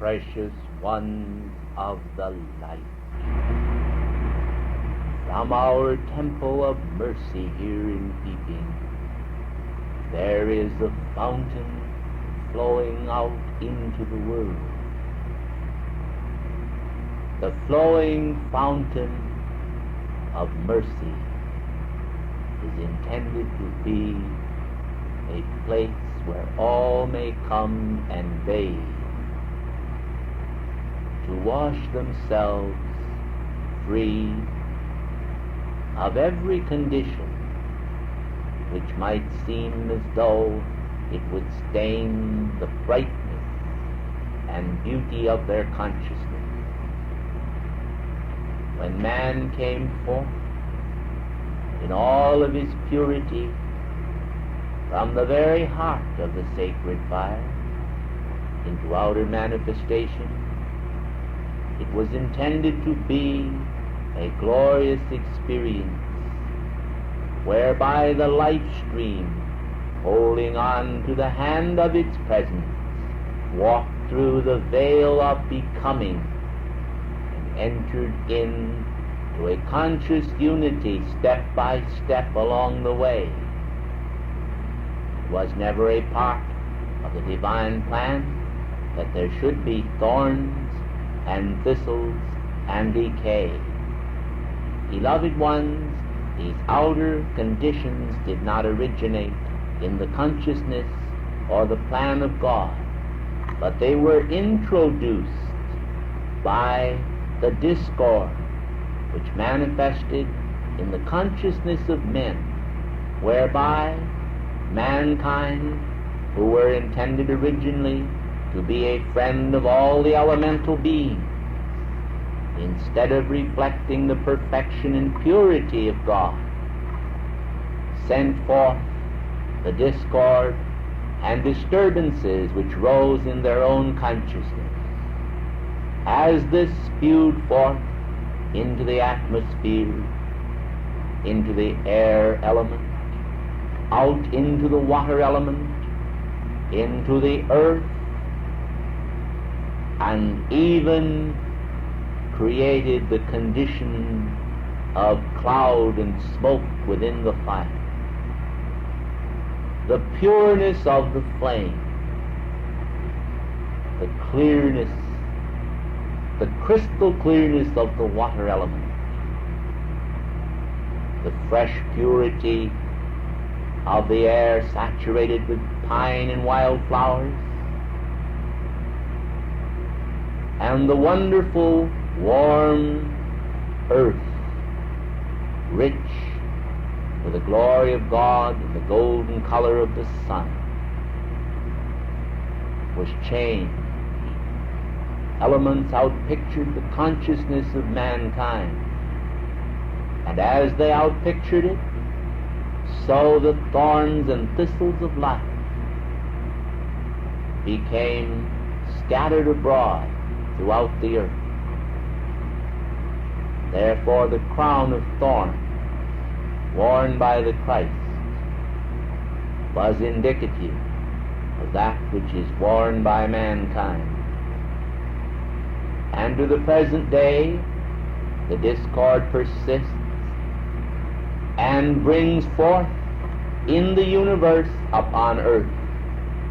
precious ones of the light. From our temple of mercy here in peeping, there is a fountain flowing out into the world. The flowing fountain of mercy is intended to be a place where all may come and bathe, to wash themselves free of every condition which might seem as though it would stain the brightness and beauty of their consciousness. When man came forth in all of his purity from the very heart of the sacred fire into outer manifestation, it was intended to be a glorious experience whereby the life stream, holding on to the hand of its presence, walked through the veil of becoming and entered into a conscious unity step by step along the way. It was never a part of the divine plan that there should be thorns and thistles and decay. Beloved ones, these outer conditions did not originate in the consciousness or the plan of God, but they were introduced by the discord which manifested in the consciousness of men, whereby mankind, who were intended originally to be a friend of all the elemental beings, instead of reflecting the perfection and purity of God, sent forth the discord and disturbances which rose in their own consciousness. As this spewed forth into the atmosphere, into the air element, out into the water element, into the earth, and even created the condition of cloud and smoke within the fire. The pureness of the flame, the clearness, the crystal clearness of the water element, the fresh purity of the air saturated with pine and wildflowers, and the wonderful warm earth, rich with the glory of God and the golden color of the sun, was changed. Elements outpictured the consciousness of mankind, and as they outpictured it, so the thorns and thistles of life became scattered abroad throughout the earth. Therefore the crown of thorns worn by the Christ was indicative of that which is worn by mankind. And to the present day, the discord persists and brings forth in the universe upon earth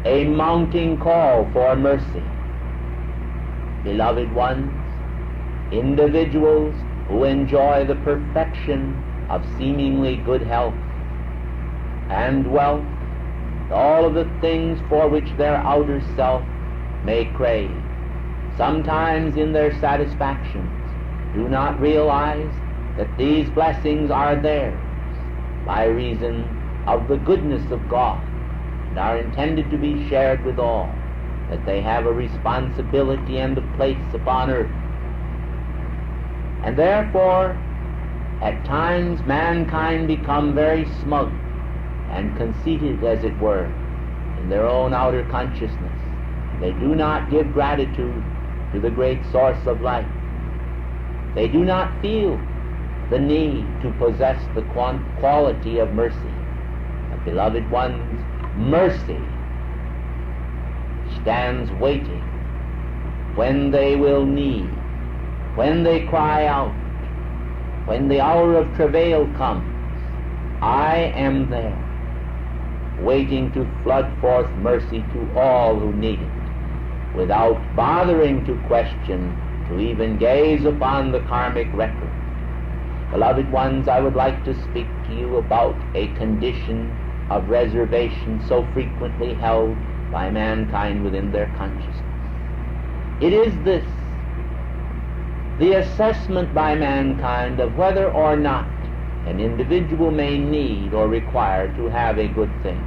a mounting call for mercy. Beloved ones, individuals who enjoy the perfection of seemingly good health and wealth, all of the things for which their outer self may crave, sometimes in their satisfactions do not realize that these blessings are theirs by reason of the goodness of God and are intended to be shared with all, that they have a responsibility and a place upon earth. And therefore, at times mankind become very smug and conceited, as it were, in their own outer consciousness. They do not give gratitude to the great source of life. They do not feel the need to possess the quality of mercy. But beloved ones, mercy stands waiting when they will need, when they cry out, when the hour of travail comes, I am there, waiting to flood forth mercy to all who need it, without bothering to question, to even gaze upon the karmic record. Beloved ones, I would like to speak to you about a condition of reservation so frequently held by mankind within their consciousness. It is this: the assessment by mankind of whether or not an individual may need or require to have a good thing,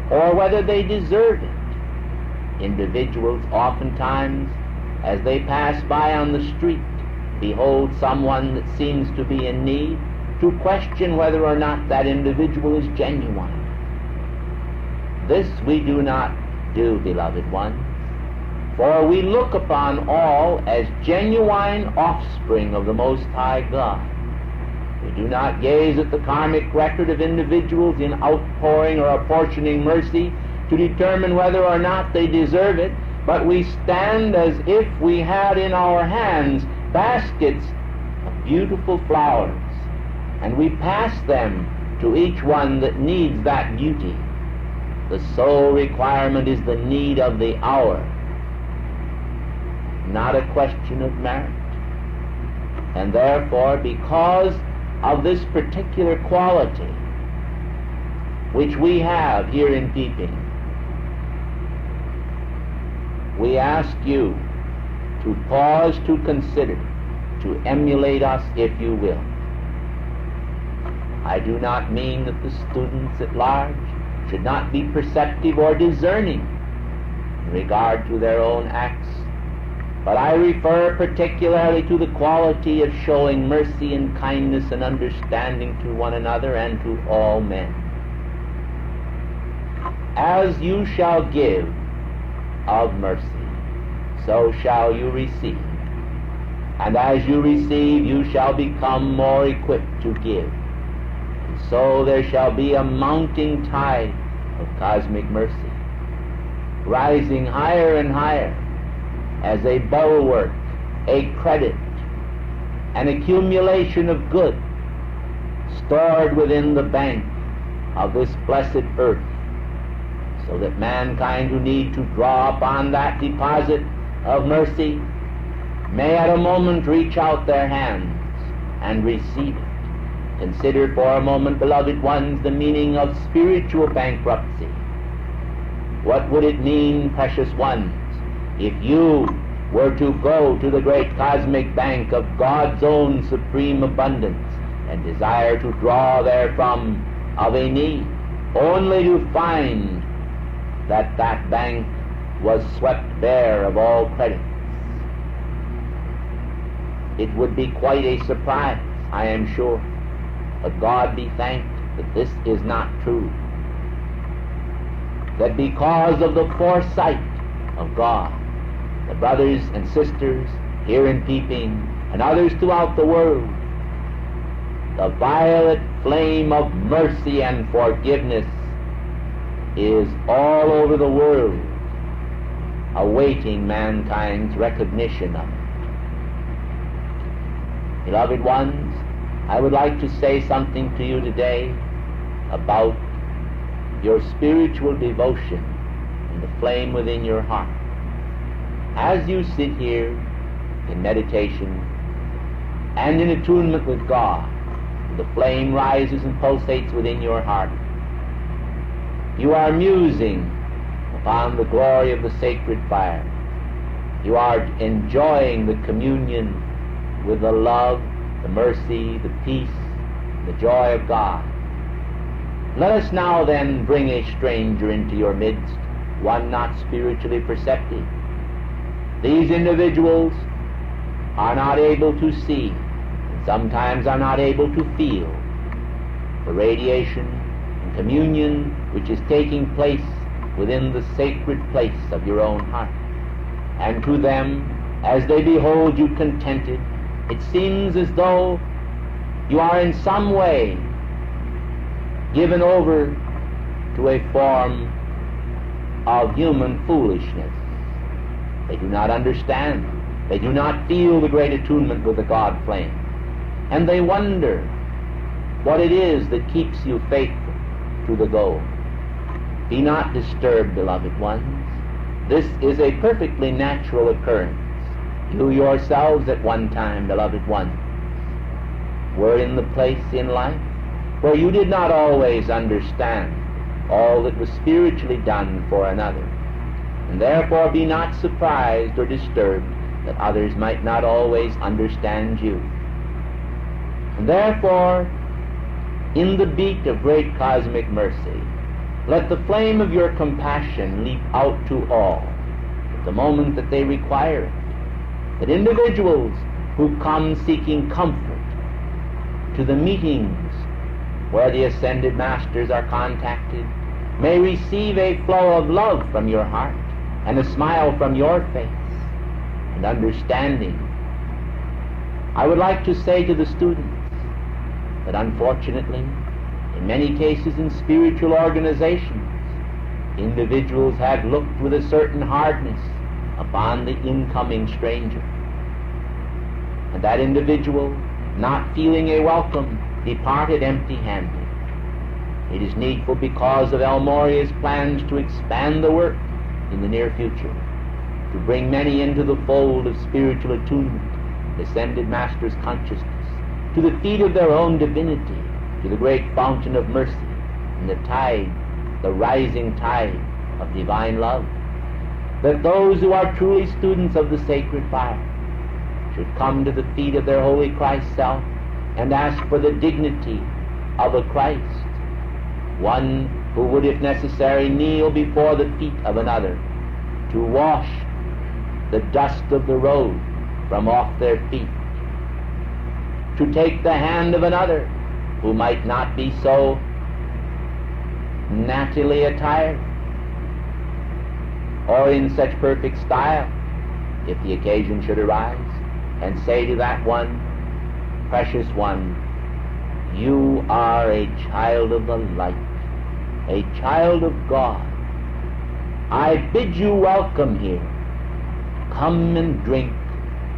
or whether they deserve it. Individuals oftentimes, as they pass by on the street, behold someone that seems to be in need, to question whether or not that individual is genuine. This we do not do, beloved ones, for we look upon all as genuine offspring of the Most High God. We do not gaze at the karmic record of individuals in outpouring or apportioning mercy to determine whether or not they deserve it, but we stand as if we had in our hands baskets of beautiful flowers, and we pass them to each one that needs that beauty. The sole requirement is the need of the hour, not a question of merit. And therefore, because of this particular quality which we have here in Peeping, we ask you to pause to consider, to emulate us if you will. I do not mean that the students at large should not be perceptive or discerning in regard to their own acts, but I refer particularly to the quality of showing mercy and kindness and understanding to one another and to all men. As you shall give of mercy, so shall you receive. And as you receive, you shall become more equipped to give. And so there shall be a mounting tide of cosmic mercy, rising higher and higher as a bulwark, a credit, an accumulation of good stored within the bank of this blessed earth, so that mankind who need to draw upon that deposit of mercy may at a moment reach out their hands and receive it. Consider for a moment, beloved ones, the meaning of spiritual bankruptcy. What would it mean, precious ones, if you were to go to the great cosmic bank of God's own supreme abundance and desire to draw therefrom of a need, only to find that that bank was swept bare of all credits? It would be quite a surprise, I am sure. But God be thanked that this is not true. That because of the foresight of God, the brothers and sisters here in Peeping and others throughout the world, the violet flame of mercy and forgiveness is all over the world, awaiting mankind's recognition of it. Beloved ones, I would like to say something to you today about your spiritual devotion and the flame within your heart. As you sit here in meditation and in attunement with God, the flame rises and pulsates within your heart. You are musing upon the glory of the sacred fire. You are enjoying the communion with the love, the mercy, the peace, the joy of God. Let us now then bring a stranger into your midst, one not spiritually perceptive. These individuals are not able to see, and sometimes are not able to feel the radiation and communion which is taking place within the sacred place of your own heart. And to them, as they behold you contented, it seems as though you are in some way given over to a form of human foolishness. They do not understand. They do not feel the great attunement with the God flame. And they wonder what it is that keeps you faithful to the goal. Be not disturbed, beloved ones. This is a perfectly natural occurrence. You yourselves at one time, beloved ones, were in the place in life where you did not always understand all that was spiritually done for another. And therefore be not surprised or disturbed that others might not always understand you. And therefore, in the beat of great cosmic mercy, let the flame of your compassion leap out to all at the moment that they require it. That individuals who come seeking comfort to the meetings where the ascended masters are contacted may receive a flow of love from your heart and a smile from your face and understanding. I would like to say to the students that unfortunately, in many cases in spiritual organizations, individuals have looked with a certain hardness upon the incoming stranger. And that individual, not feeling a welcome, departed empty-handed. It is needful, because of El Morya's plans to expand the work in the near future, to bring many into the fold of spiritual attunement, ascended masters' consciousness, to the feet of their own divinity, to the great fountain of mercy, and the tide, the rising tide of divine love, that those who are truly students of the sacred fire should come to the feet of their holy Christ self and ask for the dignity of a Christ, one who would, if necessary, kneel before the feet of another to wash the dust of the road from off their feet, to take the hand of another who might not be so nattily attired or in such perfect style, if the occasion should arise, and say to that one, precious one, you are a child of the light, a child of God. I bid you welcome here. Come and drink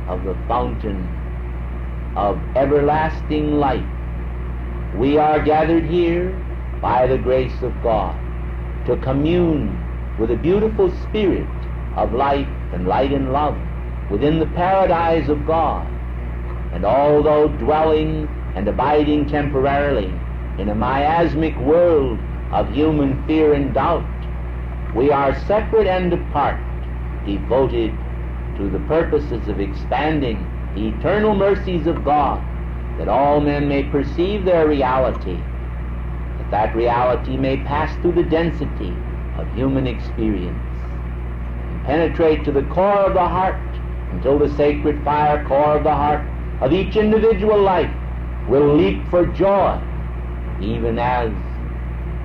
of the fountain of everlasting life. We are gathered here by the grace of God to commune with the beautiful spirit of life and light and love within the paradise of God. And although dwelling and abiding temporarily in a miasmic world of human fear and doubt, we are separate and apart, devoted to the purposes of expanding the eternal mercies of God, that all men may perceive their reality, that reality may pass through the density of human experience and penetrate to the core of the heart, until the sacred fire core of the heart of each individual life will leap for joy, even as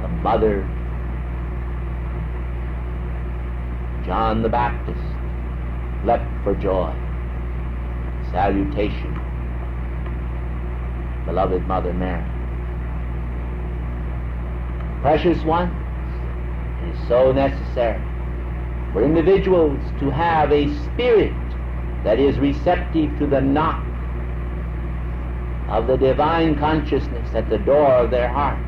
the mother John the Baptist leapt for joy. Salutation, beloved Mother Mary. Precious ones, it is so necessary for individuals to have a spirit that is receptive to the knock of the divine consciousness at the door of their heart.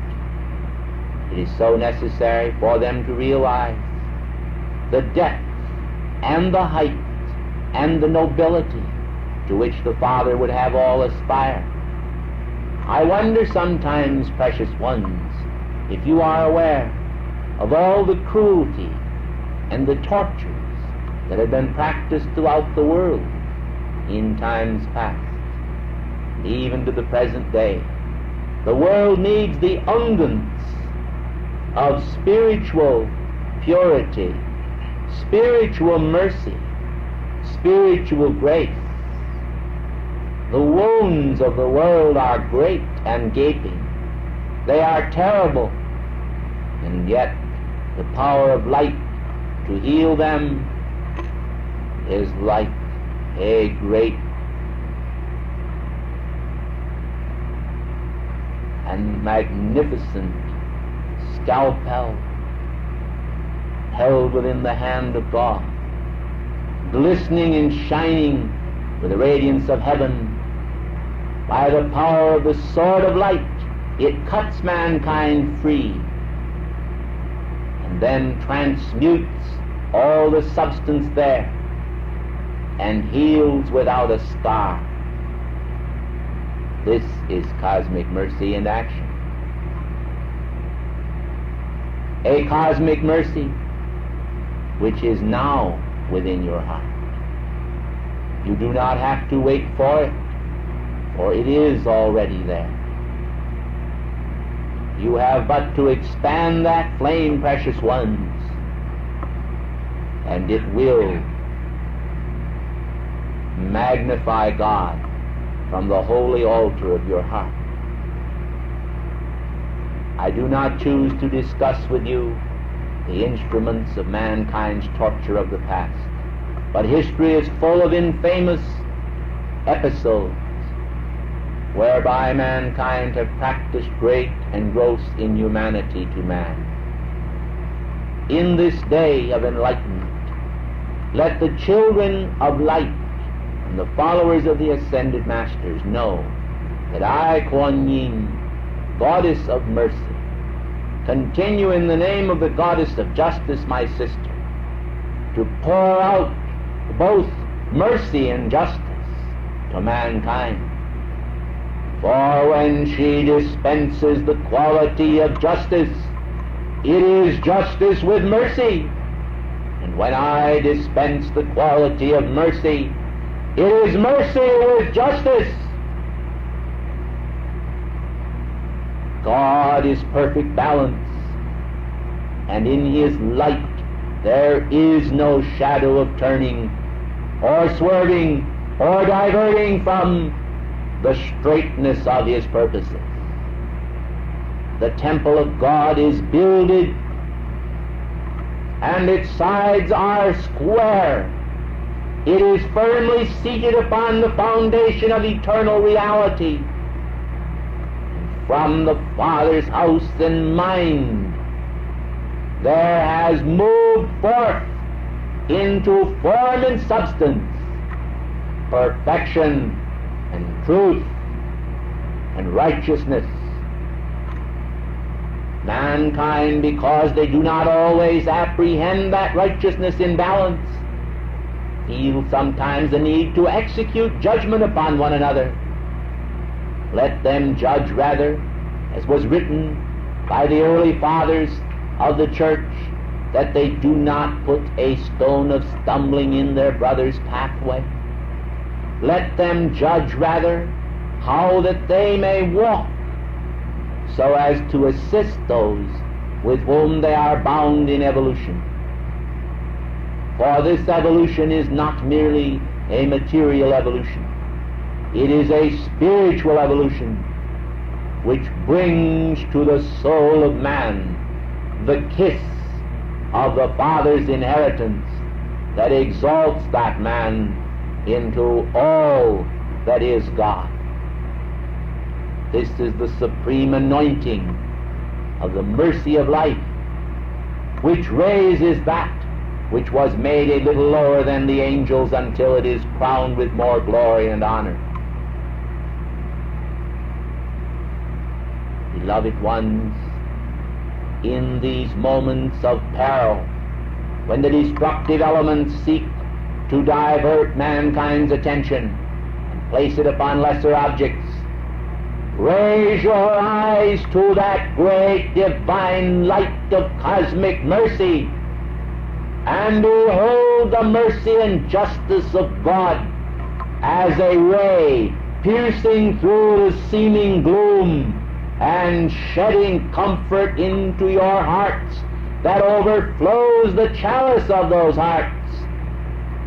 It is so necessary for them to realize the depth and the height and the nobility to which the Father would have all aspire. I wonder sometimes, precious ones, if you are aware of all the cruelty and the tortures that have been practiced throughout the world in times past, even to the present day. The world needs the unguents of spiritual purity, spiritual mercy, spiritual grace. The wounds of the world are great and gaping. They are terrible, and yet the power of light to heal them is like a great and magnificent scalpel held within the hand of God. glistening and shining with the radiance of heaven. By the power of the sword of light, it cuts mankind free and then transmutes all the substance there and heals without a scar. This is cosmic mercy in action. A cosmic mercy which is now within your heart. You do not have to wait for it, for it is already there. You have but to expand that flame, precious ones, and it will magnify God from the holy altar of your heart. I do not choose to discuss with you the instruments of mankind's torture of the past, but history is full of infamous episodes whereby mankind have practiced great and gross inhumanity to man. In this day of enlightenment, let the children of light and the followers of the ascended masters know that I, Kuan, Goddess of mercy, continue in the name of the Goddess of justice, my sister, to pour out both mercy and justice to mankind. For when she dispenses the quality of justice, it is justice with mercy. And when I dispense the quality of mercy, it is mercy with justice. God is perfect balance, and in His light there is no shadow of turning or swerving or diverting from the straightness of His purposes. The temple of God is builded, and its sides are square. It is firmly seated upon the foundation of eternal reality. From the Father's house and mind, there has moved forth into form and substance, perfection and truth and righteousness. Mankind, because they do not always apprehend that righteousness in balance, feel sometimes the need to execute judgment upon one another. Let them judge rather, as was written by the early fathers of the church, that they do not put a stone of stumbling in their brother's pathway. Let them judge rather how that they may walk so as to assist those with whom they are bound in evolution. For this evolution is not merely a material evolution. It is a spiritual evolution which brings to the soul of man the kiss of the Father's inheritance that exalts that man into all that is God. This is the supreme anointing of the mercy of life, which raises that which was made a little lower than the angels until it is crowned with more glory and honor. Beloved ones, in these moments of peril, when the destructive elements seek to divert mankind's attention and place it upon lesser objects, raise your eyes to that great divine light of cosmic mercy, and behold the mercy and justice of God as a ray piercing through the seeming gloom and shedding comfort into your hearts that overflows the chalice of those hearts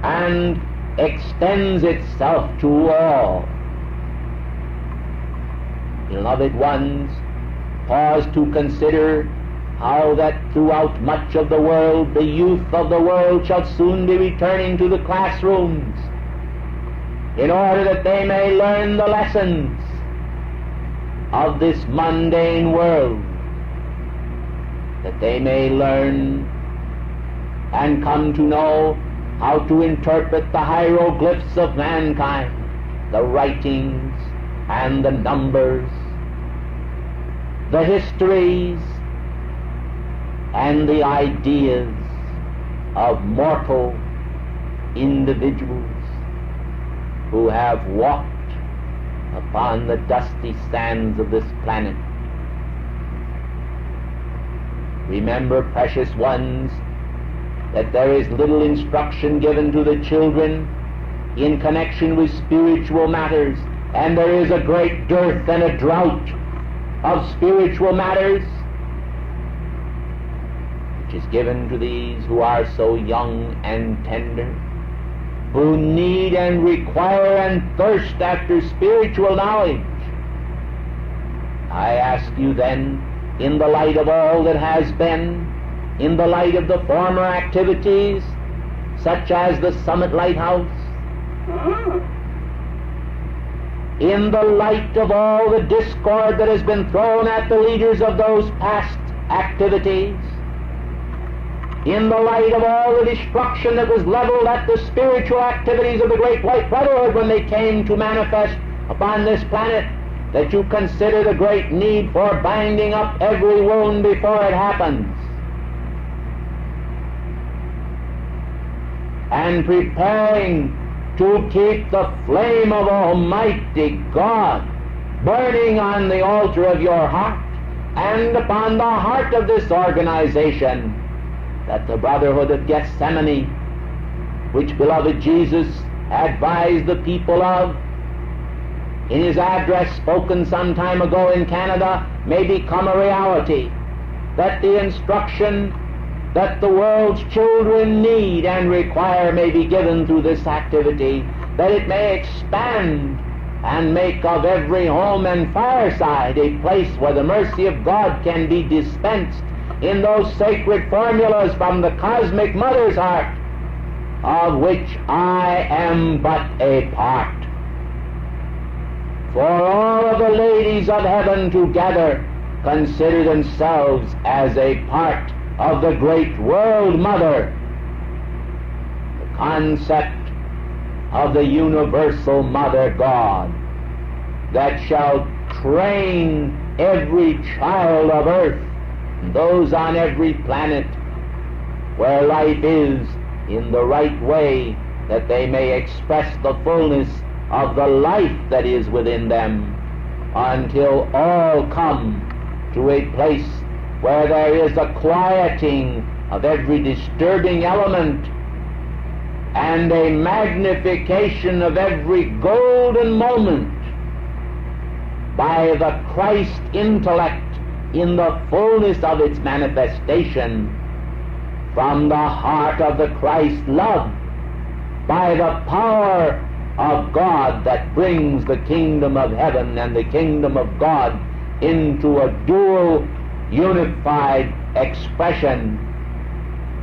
and extends itself to all. Beloved ones, pause to consider how that throughout much of the world the youth of the world shall soon be returning to the classrooms in order that they may learn the lessons of this mundane world, that they may learn and come to know how to interpret the hieroglyphs of mankind, the writings and the numbers, the histories and the ideas of mortal individuals who have walked upon the dusty sands of this planet. Remember, precious ones, that there is little instruction given to the children in connection with spiritual matters, and there is a great dearth and a drought of spiritual matters which is given to these who are so young and tender, who need and require and thirst after spiritual knowledge. I ask you then, in the light of all that has been, in the light of the former activities, such as the Summit Lighthouse, in the light of all the discord that has been thrown at the leaders of those past activities, in the light of all the destruction that was leveled at the spiritual activities of the Great White Brotherhood when they came to manifest upon this planet, that you consider the great need for binding up every wound before it happens, and preparing to keep the flame of Almighty God burning on the altar of your heart and upon the heart of this organization, that the Brotherhood of Gethsemane, which beloved Jesus advised the people of in his address spoken some time ago in Canada, may become a reality, that the instruction that the world's children need and require may be given through this activity, that it may expand and make of every home and fireside a place where the mercy of God can be dispensed in those sacred formulas from the cosmic mother's heart, of which I am but a part. For all of the ladies of heaven together consider themselves as a part of the great world mother, the concept of the universal mother God that shall train every child of earth, and those on every planet where life is, in the right way, that they may express the fullness of the life that is within them, until all come to a place where there is a quieting of every disturbing element and a magnification of every golden moment by the Christ intellect in the fullness of its manifestation from the heart of the Christ love, by the power of God that brings the kingdom of heaven and the kingdom of God into a dual unified expression,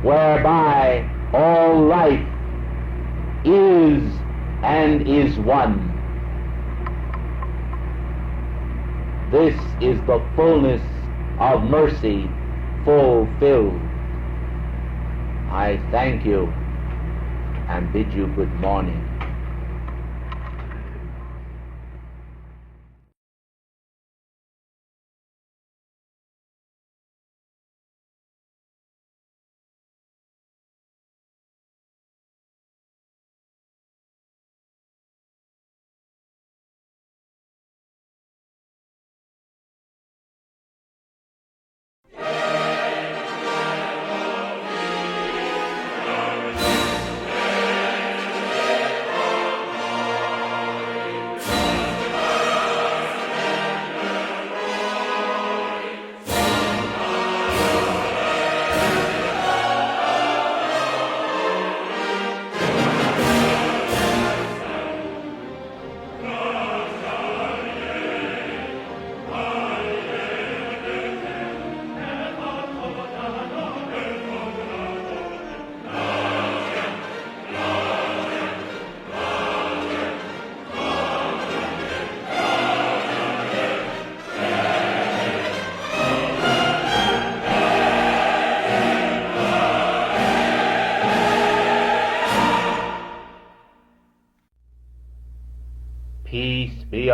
whereby all life is and is one. This is the fullness of mercy fulfilled. I thank you and bid you good morning.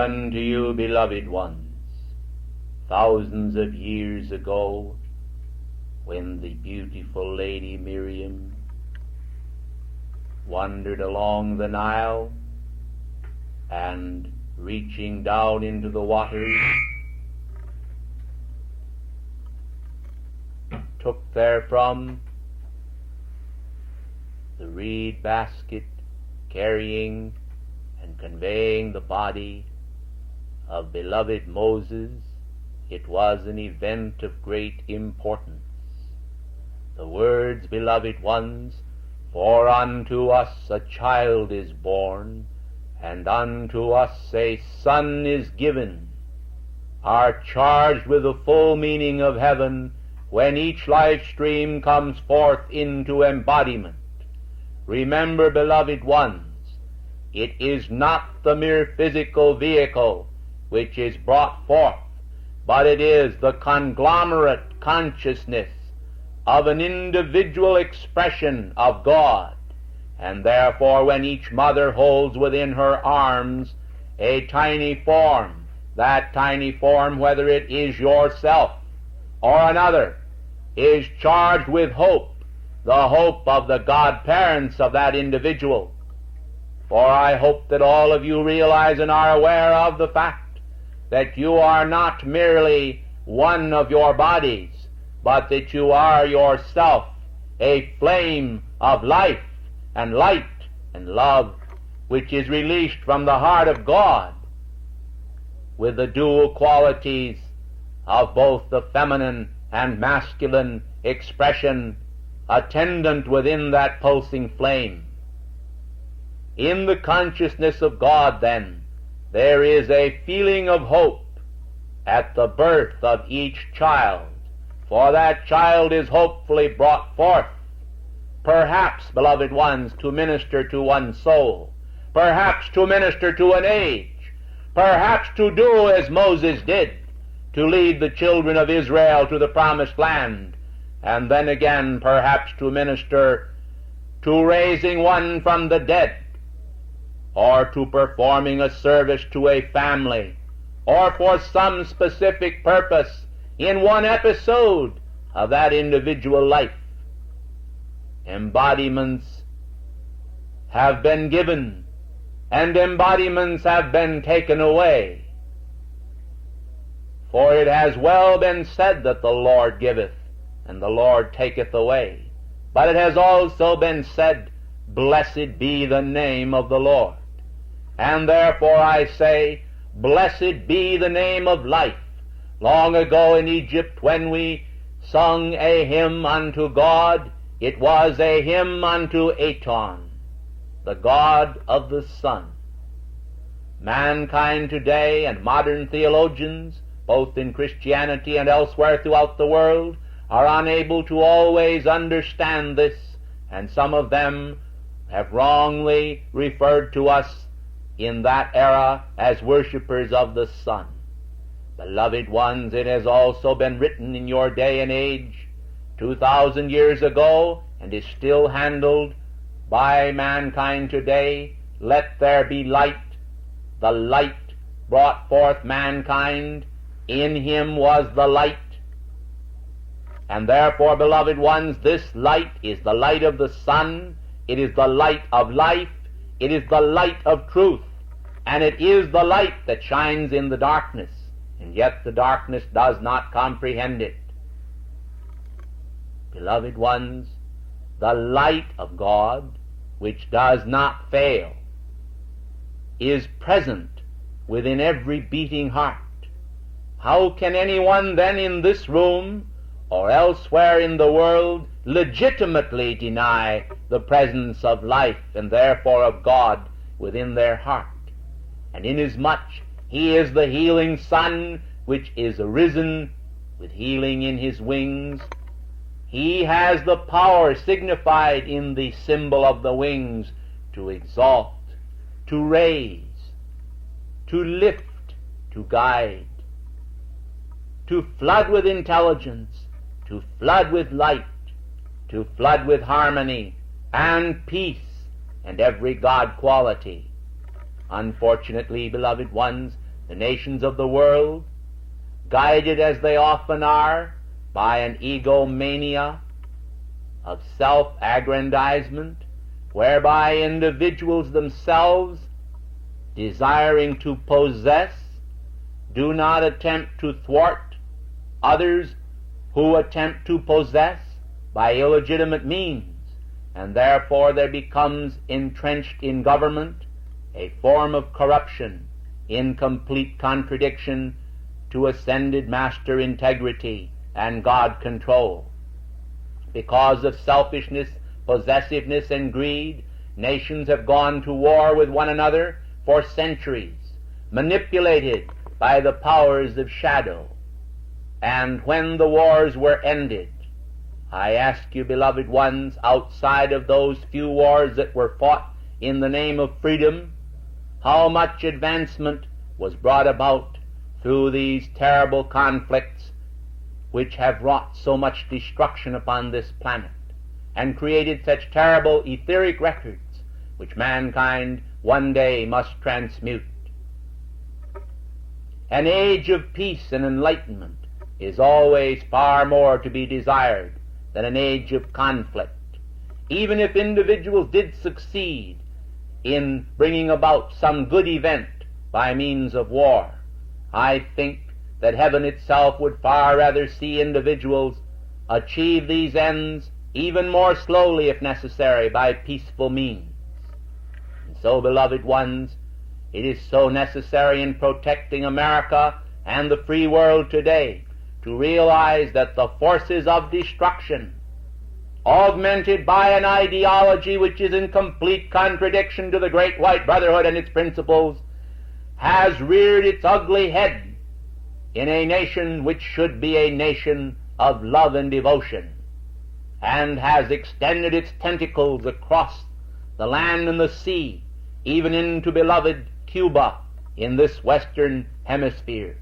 unto you, beloved ones, thousands of years ago, when the beautiful Lady Miriam wandered along the Nile and, reaching down into the waters, took therefrom the reed basket, carrying and conveying the body of beloved Moses. It was an event of great importance. The words, beloved ones, for unto us a child is born, and unto us a son is given, are charged with the full meaning of heaven when each life stream comes forth into embodiment. Remember, beloved ones, it is not the mere physical vehicle which is brought forth, but it is the conglomerate consciousness of an individual expression of God. And therefore, when each mother holds within her arms a tiny form, that tiny form, whether it is yourself or another, is charged with hope, the hope of the godparents of that individual. For I hope that all of you realize and are aware of the fact that you are not merely one of your bodies, but that you are yourself a flame of life and light and love, which is released from the heart of God, with the dual qualities of both the feminine and masculine expression attendant within that pulsing flame. In the consciousness of God, then, there is a feeling of hope at the birth of each child, for that child is hopefully brought forth, perhaps, beloved ones, to minister to one's soul, perhaps to minister to an age, perhaps to do as Moses did, to lead the children of Israel to the promised land, and then again perhaps to minister to raising one from the dead, or to performing a service to a family, or for some specific purpose in one episode of that individual life. Embodiments have been given, and embodiments have been taken away. For it has well been said that the Lord giveth, and the Lord taketh away. But it has also been said, blessed be the name of the Lord. And therefore I say, blessed be the name of life. Long ago in Egypt, when we sung a hymn unto God, it was a hymn unto Aton, the God of the sun. Mankind today and modern theologians, both in Christianity and elsewhere throughout the world, are unable to always understand this, and some of them have wrongly referred to us in that era as worshippers of the sun. Beloved ones, it has also been written in your day and age 2,000 years ago, and is still handled by mankind today, let there be light. The light brought forth mankind. In him was the light. And therefore, beloved ones, this light is the light of the sun. It is the light of life. It is the light of truth. And it is the light that shines in the darkness. And yet the darkness does not comprehend it. Beloved ones, the light of God, which does not fail, is present within every beating heart. How can anyone then in this room or elsewhere in the world legitimately deny the presence of life and therefore of God within their heart? And inasmuch he is the healing sun which is arisen with healing in his wings, he has the power signified in the symbol of the wings to exalt, to raise, to lift, to guide, to flood with intelligence, to flood with light, to flood with harmony and peace and every God quality. Unfortunately, beloved ones, the nations of the world, guided as they often are by an egomania of self-aggrandizement, whereby individuals themselves, desiring to possess, do not attempt to thwart others who attempt to possess by illegitimate means, and therefore there becomes entrenched in government a form of corruption in complete contradiction to ascended master integrity and God control. Because of selfishness, possessiveness, and greed, nations have gone to war with one another for centuries, manipulated by the powers of shadow. And when the wars were ended, I ask you, beloved ones, outside of those few wars that were fought in the name of freedom, how much advancement was brought about through these terrible conflicts which have wrought so much destruction upon this planet and created such terrible etheric records which mankind one day must transmute. An age of peace and enlightenment is always far more to be desired than an age of conflict. Even if individuals did succeed in bringing about some good event by means of war, I think that heaven itself would far rather see individuals achieve these ends even more slowly, if necessary, by peaceful means. And so, beloved ones, it is so necessary in protecting America and the free world today to realize that the forces of destruction, augmented by an ideology which is in complete contradiction to the Great White Brotherhood and its principles, has reared its ugly head in a nation which should be a nation of love and devotion, and has extended its tentacles across the land and the sea, even into beloved Cuba in this Western Hemisphere,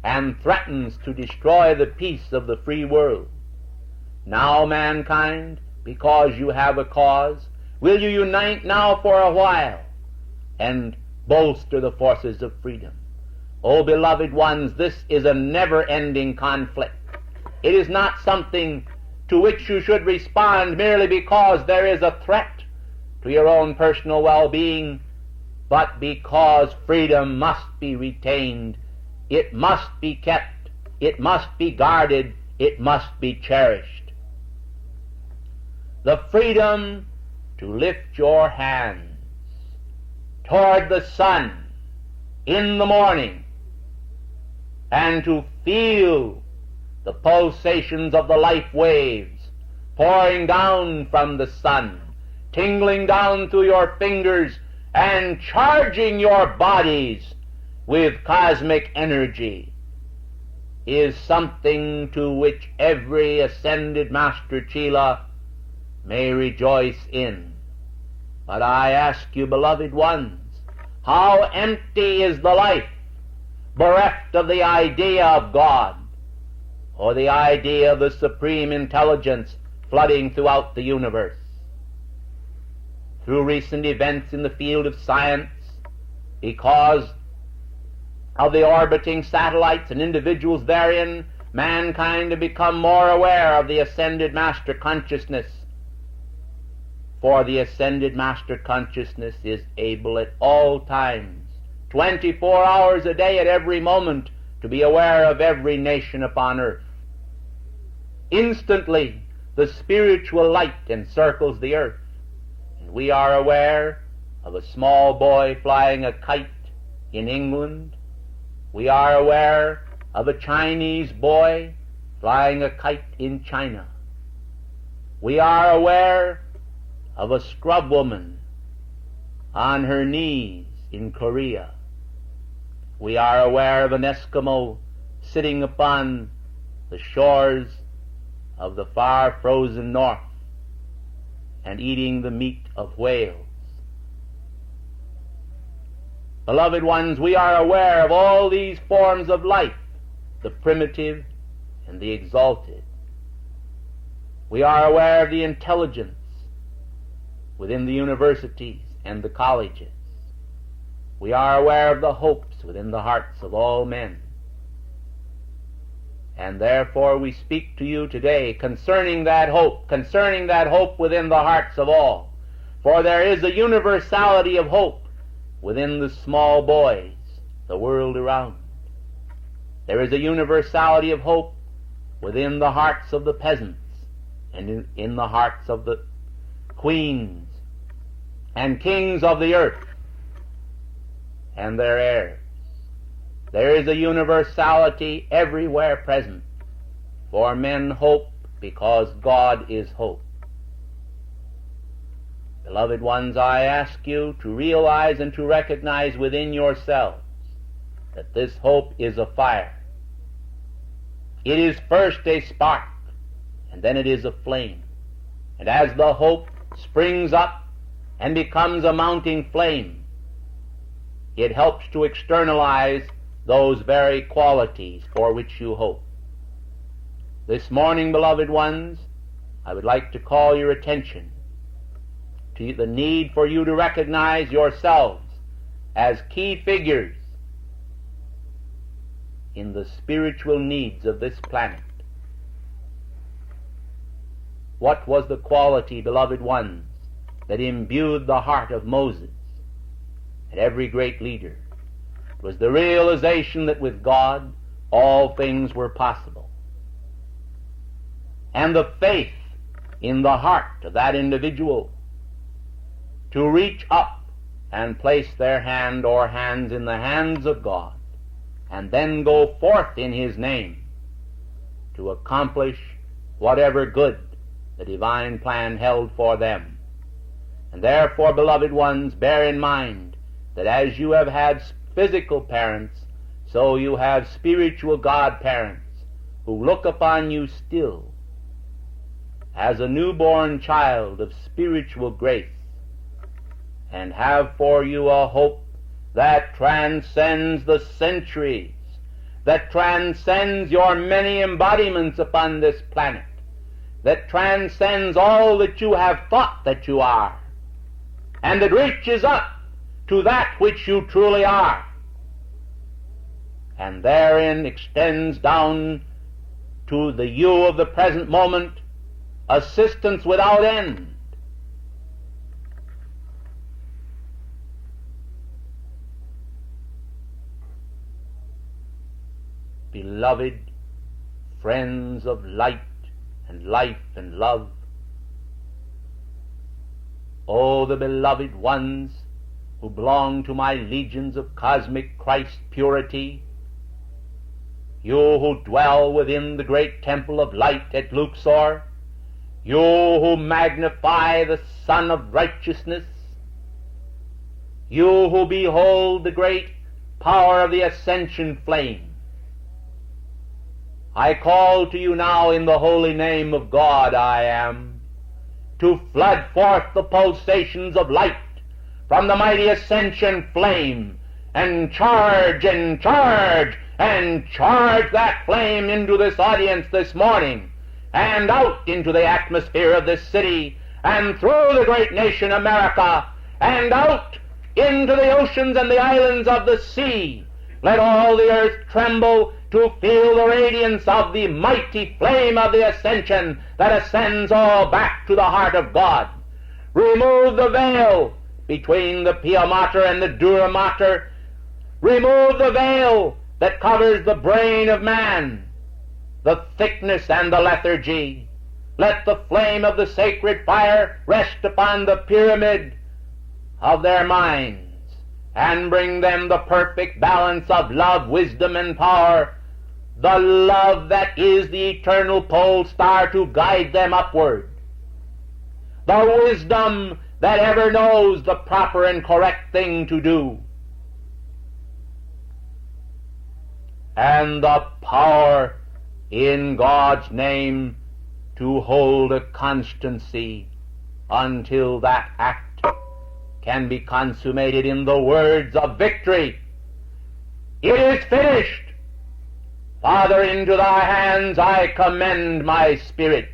and threatens to destroy the peace of the free world. Now, mankind, because you have a cause, will you unite now for a while and bolster the forces of freedom? Oh, beloved ones, this is a never-ending conflict. It is not something to which you should respond merely because there is a threat to your own personal well-being, but because freedom must be retained, it must be kept, it must be guarded, it must be cherished. The freedom to lift your hands toward the sun in the morning and to feel the pulsations of the life waves pouring down from the sun, tingling down through your fingers and charging your bodies with cosmic energy, is something to which every ascended Master Chela may rejoice in. But I ask you, beloved ones, how empty is the life bereft of the idea of God, or the idea of the supreme intelligence flooding throughout the universe. Through recent events in the field of science, because of the orbiting satellites and individuals therein, mankind have become more aware of the ascended Master Consciousness. For the ascended Master Consciousness is able at all times, 24 hours a day at every moment, to be aware of every nation upon earth. Instantly, the spiritual light encircles the earth, and we are aware of a small boy flying a kite in England. We are aware of a Chinese boy flying a kite in China. We are aware of a scrub woman on her knees in Korea. We are aware of an Eskimo sitting upon the shores of the far frozen north and eating the meat of whales. Beloved ones, we are aware of all these forms of life, the primitive and the exalted. We are aware of the intelligence within the universities and the colleges. we are aware of the hopes within the hearts of all men. And therefore we speak to you today concerning that hope within the hearts of all. For there is a universality of hope within the small boys, the world around. There is a universality of hope within the hearts of the peasants and in the hearts of the queens and kings of the earth and their heirs. There is a universality everywhere present, for men hope because God is hope. Beloved ones, I ask you to realize and to recognize within yourselves that this hope is a fire. It is first a spark, and then it is a flame. And as the hope springs up and becomes a mounting flame, it helps to externalize those very qualities for which you hope. This morning, beloved ones, I would like to call your attention to the need for you to recognize yourselves as key figures in the spiritual needs of this planet. What was the quality, beloved ones, that imbued the heart of Moses and every great leader? It was the realization that with God all things were possible, and the faith in the heart of that individual to reach up and place their hand or hands in the hands of God, and then go forth in His name to accomplish whatever good the divine plan held for them. And therefore, beloved ones, bear in mind that as you have had physical parents, so you have spiritual godparents who look upon you still as a newborn child of spiritual grace, and have for you a hope that transcends the centuries, that transcends your many embodiments upon this planet, that transcends all that you have thought that you are, and that reaches up to that which you truly are, and therein extends down to the you of the present moment assistance without end. Beloved friends of light and life and love, oh, the beloved ones who belong to my legions of cosmic Christ purity, you who dwell within the great temple of light at Luxor, you who magnify the Sun of Righteousness, you who behold the great power of the ascension flame, I call to you now in the holy name of God I am, to flood forth the pulsations of light from the mighty ascension flame, and charge that flame into this audience this morning, and out into the atmosphere of this city, and through the great nation America, and out into the oceans and the islands of the sea. Let all the earth tremble to feel the radiance of the mighty flame of the ascension that ascends all back to the heart of God. Remove the veil between the Pia Mater and the Dura Mater. Remove the veil that covers the brain of man, the thickness and the lethargy. Let the flame of the sacred fire rest upon the pyramid of their minds, and bring them the perfect balance of love, wisdom, and power, the love that is the eternal pole star to guide them upward, the wisdom that ever knows the proper and correct thing to do, and the power in God's name to hold a constancy until that act can be consummated in the words of victory. It is finished. Father, into thy hands I commend my spirit.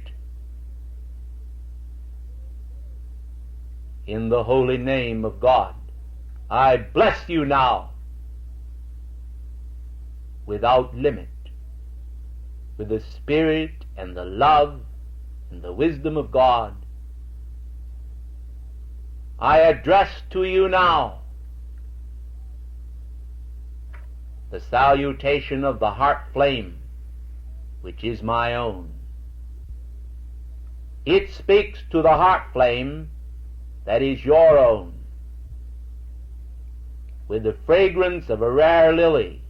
In the holy name of God, I bless you now, without limit, with the Spirit and the love and the wisdom of God. I address to you now the salutation of the heart flame, which is my own. It speaks to the heart flame that is your own, with the fragrance of a rare lily.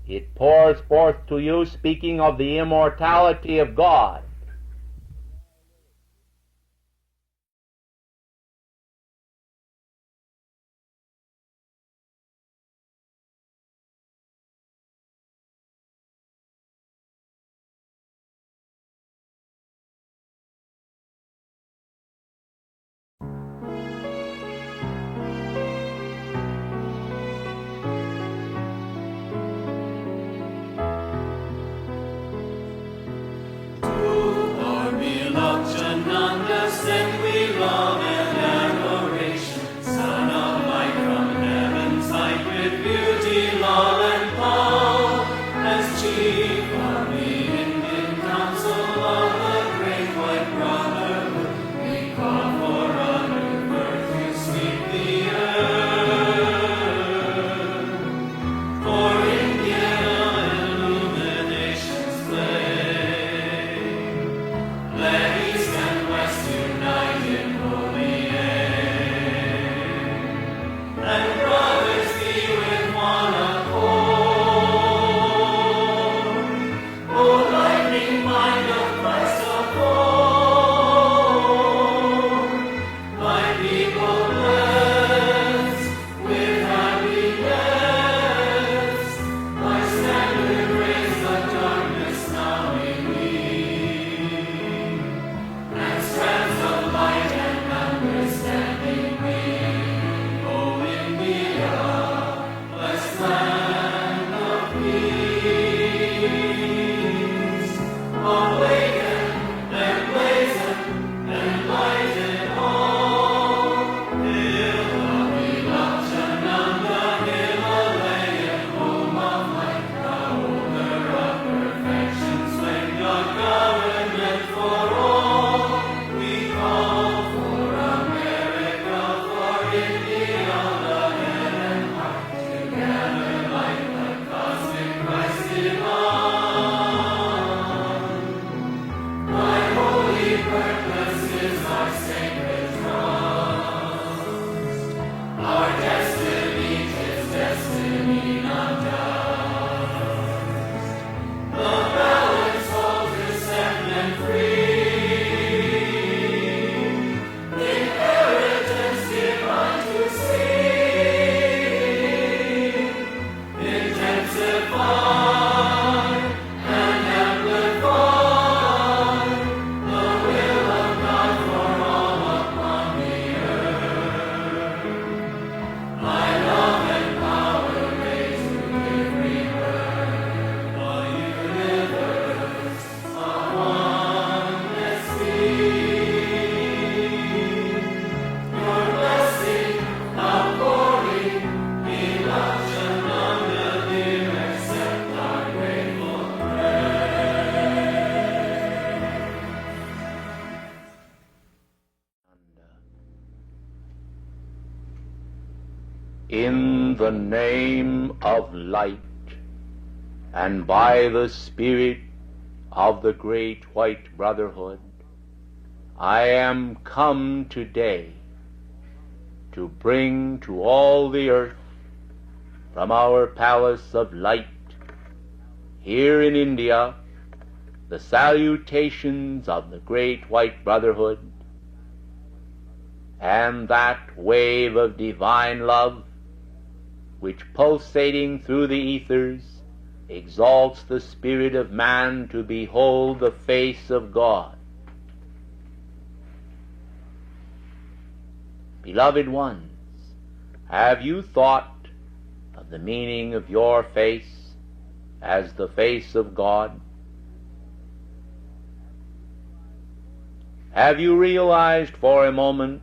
It pours forth to you, speaking of the immortality of God. Our beloved Chananda, send we love and adoration. Son of light from heaven's height, with beauty, love, and power, as chief of the Indian council of the great white brotherhood, we call for a new birth to sweep the earth. For India illuminations flame. Let East and West unite in holy aim, and brothers be with one accord. O lightning mind of Christ abhorred, my people bless with happiness. Thy standard raise the darkness now we lead, and strands of light and understanding we. O India, blessed land of peace, awaken and blazon, enlighten all. Hail the beloved Chananda, Himalayan home of light, the holder of perfection, swing your government for all. We call for America, for India, the head and heart, together like the cosmic Christ divine. Thy holy purpose is our sacred trust. Our destiny is destiny not dust. The balance holds is set and free. Inheritance divine to see. Intensify and amplify the will of God for all upon the earth. Thy love and power raise to give rebirth. The universe a oneness be. Your blessing outpouring, beloved Chananda, dear, accept our grateful In the name of light, and by the Spirit of the great white brotherhood, I am come today to bring to all the earth, from our palace of light here in India, the salutations of the great white brotherhood, and that wave of divine love which, pulsating through the ethers, exalts the spirit of man to behold the face of God. Beloved ones, have you thought of the meaning of your face as the face of God? Have you realized for a moment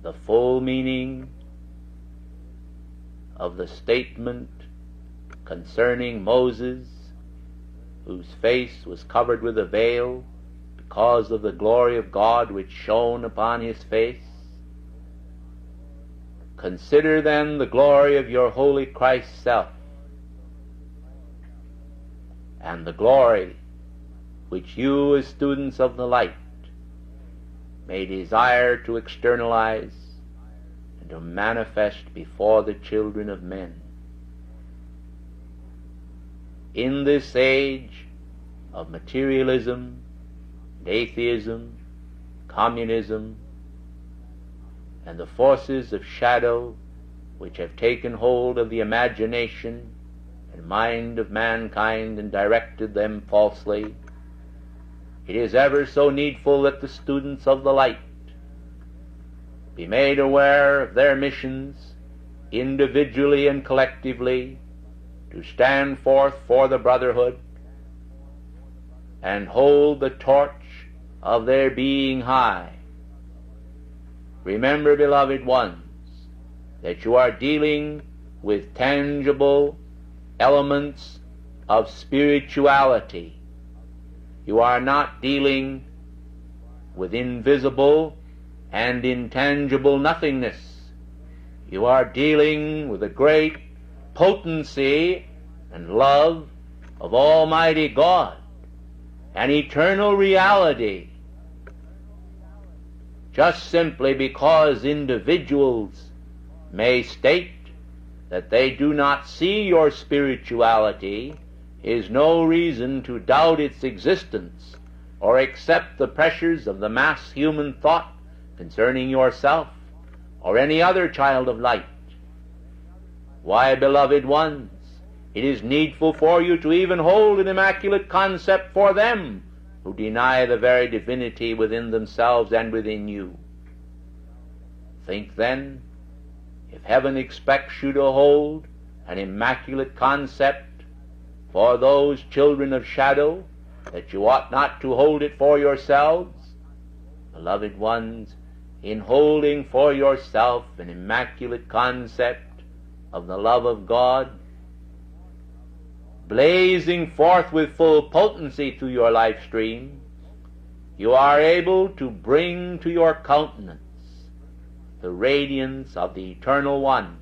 the full meaning of the statement concerning Moses, whose face was covered with a veil because of the glory of God which shone upon his face. Consider then the glory of your holy Christ's self, and the glory which you, as students of the light, may desire to externalize and to manifest before the children of men. In this age of materialism, atheism, communism, and the forces of shadow which have taken hold of the imagination and mind of mankind and directed them falsely, it is ever so needful that the students of the light be made aware of their missions, individually and collectively, to stand forth for the brotherhood and hold the torch of their being high. Remember, beloved ones, that you are dealing with tangible elements of spirituality. You are not dealing with invisible and intangible nothingness. You are dealing with the great potency and love of Almighty God, an eternal reality. Just simply because individuals may state that they do not see your spirituality is no reason to doubt its existence or accept the pressures of the mass human thought concerning yourself or any other child of light. Why, beloved ones, it is needful for you to even hold an immaculate concept for them who deny the very divinity within themselves and within you. Think then, if heaven expects you to hold an immaculate concept for those children of shadow, that you ought not to hold it for yourselves. Beloved ones, in holding for yourself an immaculate concept of the love of God, blazing forth with full potency through your life stream, you are able to bring to your countenance the radiance of the Eternal One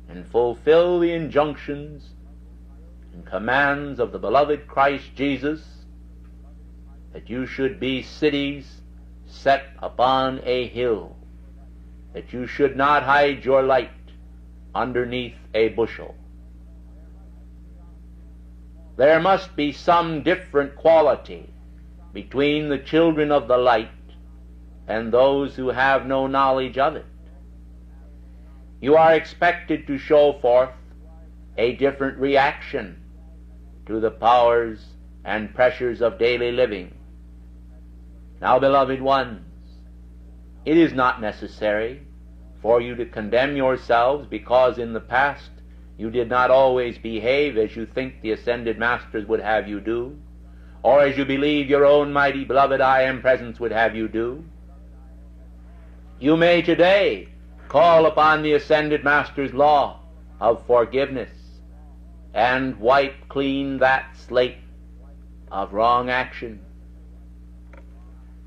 and fulfill the injunctions and commands of the beloved Christ Jesus, that you should be cities set upon a hill, that you should not hide your light underneath a bushel. There must be some different quality between the children of the light and those who have no knowledge of it. You are expected to show forth a different reaction to the powers and pressures of daily living. Now, beloved ones, it is not necessary for you to condemn yourselves because in the past you did not always behave as you think the ascended masters would have you do, or as you believe your own mighty beloved I Am Presence would have you do. You may today call upon the ascended master's law of forgiveness and wipe clean that slate of wrong action.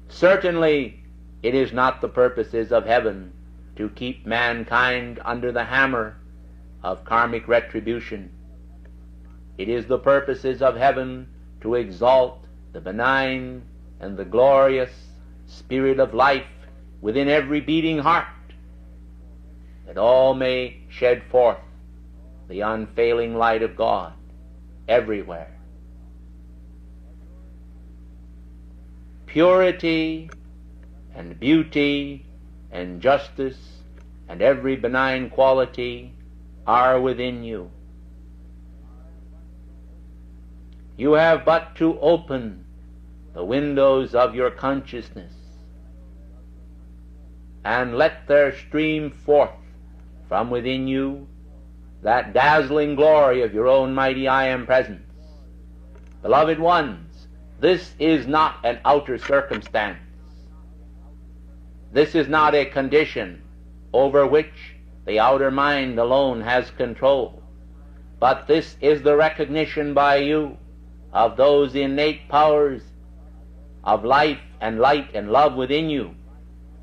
Certainly it is not the purposes of heaven to keep mankind under the hammer of karmic retribution. It is the purposes of heaven to exalt the benign and the glorious spirit of life within every beating heart, that all may shed forth the unfailing light of God everywhere. Purity and beauty and justice and every benign quality are within you. You have but to open the windows of your consciousness and let there stream forth from within you that dazzling glory of your own mighty I Am Presence. Beloved ones, this is not an outer circumstance. This is not a condition over which the outer mind alone has control, but this is the recognition by you of those innate powers of life and light and love within you,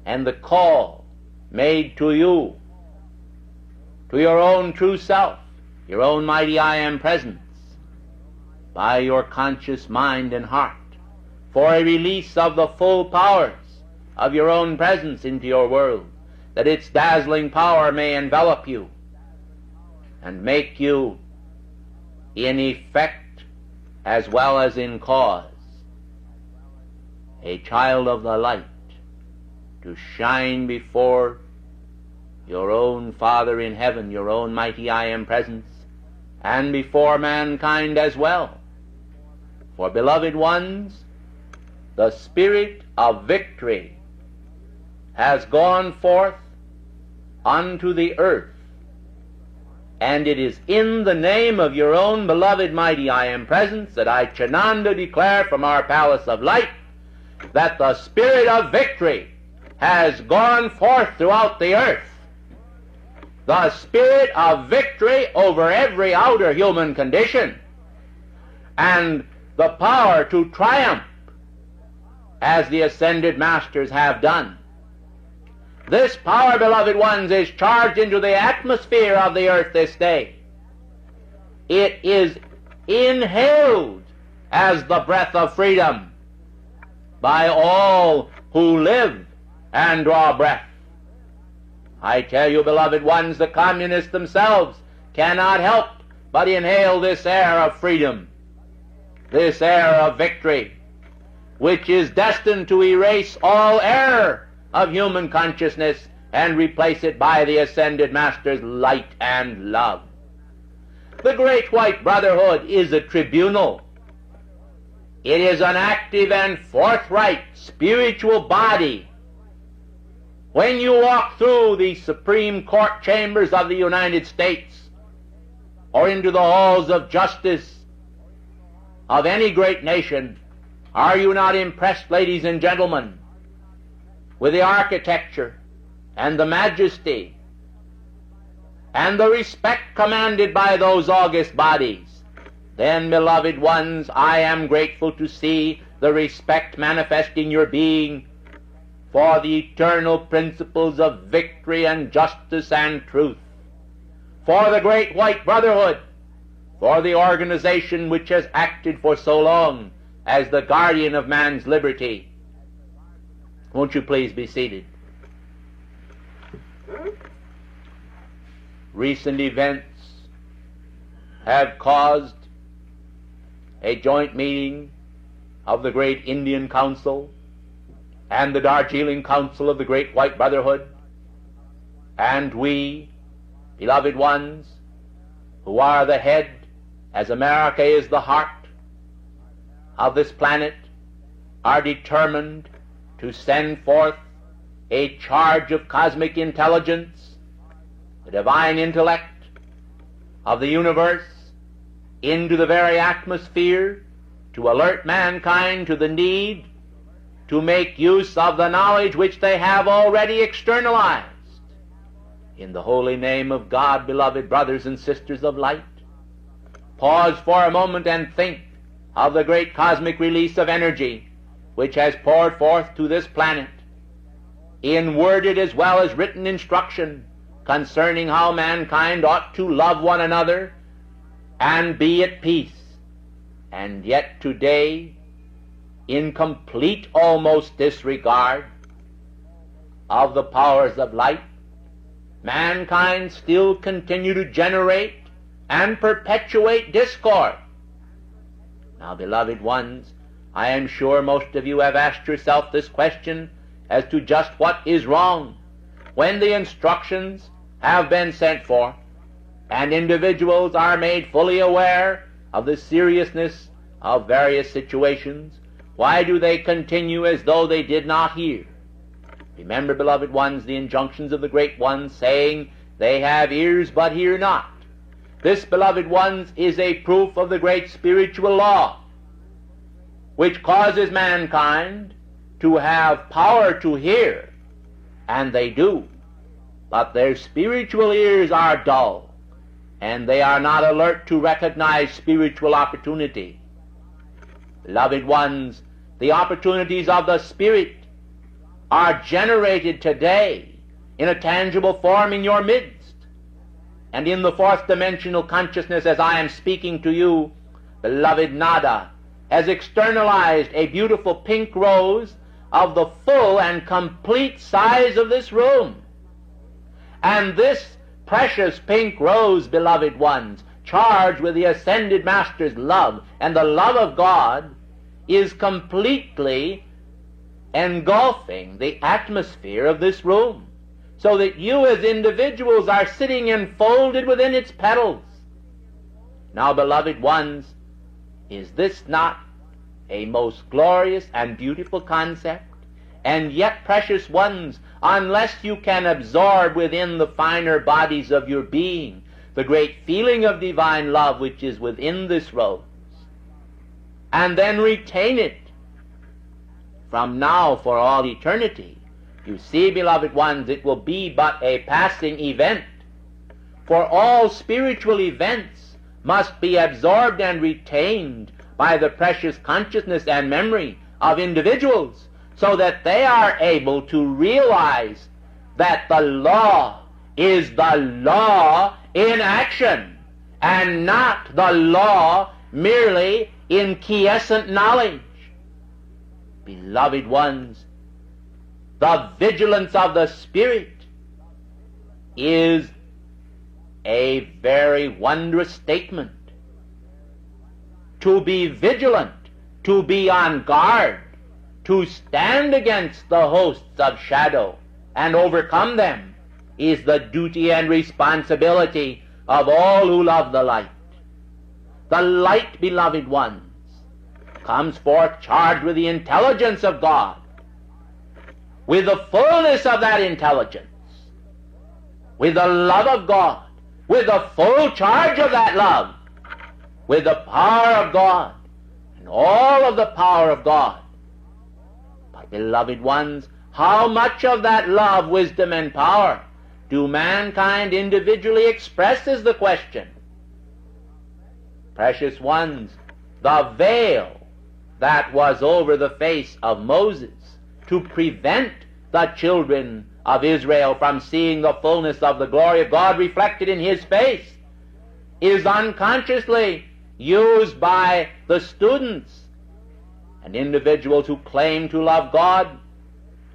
and the call made to you, to your own true self, your own mighty I Am presence, by your conscious mind and heart, for a release of the full powers of your own presence into your world, that its dazzling power may envelop you and make you in effect as well as in cause a child of the light, to shine before your own Father in heaven, your own mighty I Am presence, and before mankind as well. For, beloved ones, the spirit of victory has gone forth unto the earth, and it is in the name of your own beloved mighty I Am presence that I, Chananda, declare from our palace of light that the spirit of victory has gone forth throughout the earth. The spirit of victory over every outer human condition, and the power to triumph as the ascended masters have done. This power, beloved ones, is charged into the atmosphere of the earth this day. It is inhaled as the breath of freedom by all who live and draw breath. I tell you, beloved ones, the communists themselves cannot help but inhale this air of freedom, this air of victory, which is destined to erase all error of human consciousness and replace it by the ascended Master's light and love. The Great White Brotherhood is a tribunal. It is an active and forthright spiritual body. When you walk through the Supreme Court chambers of the United States, or into the halls of justice of any great nation, are you not impressed, ladies and gentlemen, with the architecture and the majesty and the respect commanded by those august bodies? Then, beloved ones, I am grateful to see the respect manifest in your being for the eternal principles of victory and justice and truth, for the Great White Brotherhood, for the organization which has acted for so long as the guardian of man's liberty. Won't you please be seated? Recent events have caused a joint meeting of the Great Indian Council and the Darjeeling Council of the Great White Brotherhood, and we, beloved ones, who are the head, as America is the heart of this planet, are determined to send forth a charge of cosmic intelligence, the divine intellect of the universe, into the very atmosphere, to alert mankind to the need to make use of the knowledge which they have already externalized. In the holy name of God, beloved brothers and sisters of light, pause for a moment and think of the great cosmic release of energy which has poured forth to this planet, in worded as well as written instruction concerning how mankind ought to love one another and be at peace. And yet today, in complete almost disregard of the powers of light, mankind still continue to generate and perpetuate discord. Now, beloved ones, I am sure most of you have asked yourself this question as to just what is wrong when the instructions have been sent forth and individuals are made fully aware of the seriousness of various situations. Why do they continue as though they did not hear? Remember, beloved ones, the injunctions of the Great Ones, saying, they have ears but hear not. This, beloved ones, is a proof of the great spiritual law, which causes mankind to have power to hear and they do, but their spiritual ears are dull, and they are not alert to recognize spiritual opportunity. Beloved ones, the opportunities of the Spirit are generated today in a tangible form in your midst. And in the fourth dimensional consciousness, as I am speaking to you, beloved Nada has externalized a beautiful pink rose of the full and complete size of this room. And this precious pink rose, beloved ones, charged with the ascended Master's love and the love of God, is completely engulfing the atmosphere of this room, so that you as individuals are sitting enfolded within its petals. Now, beloved ones, is this not a most glorious and beautiful concept? And yet, precious ones, unless you can absorb within the finer bodies of your being the great feeling of divine love which is within this rose, and then retain it from now for all eternity, you see, beloved ones, it will be but a passing event. For all spiritual events must be absorbed and retained by the precious consciousness and memory of individuals, so that they are able to realize that the law is the law in action, and not the law merely in quiescent knowledge. Beloved ones, the vigilance of the Spirit is a very wondrous statement. To be vigilant, to be on guard, to stand against the hosts of shadow and overcome them, is the duty and responsibility of all who love the light. The light, beloved ones, comes forth charged with the intelligence of God, with the fullness of that intelligence, with the love of God, with the full charge of that love, with the power of God, and all of the power of God. But, beloved ones, how much of that love, wisdom, and power do mankind individually express is the question. Precious ones, the veil that was over the face of Moses to prevent the children of Israel from seeing the fullness of the glory of God reflected in his face is unconsciously used by the students and individuals who claim to love God,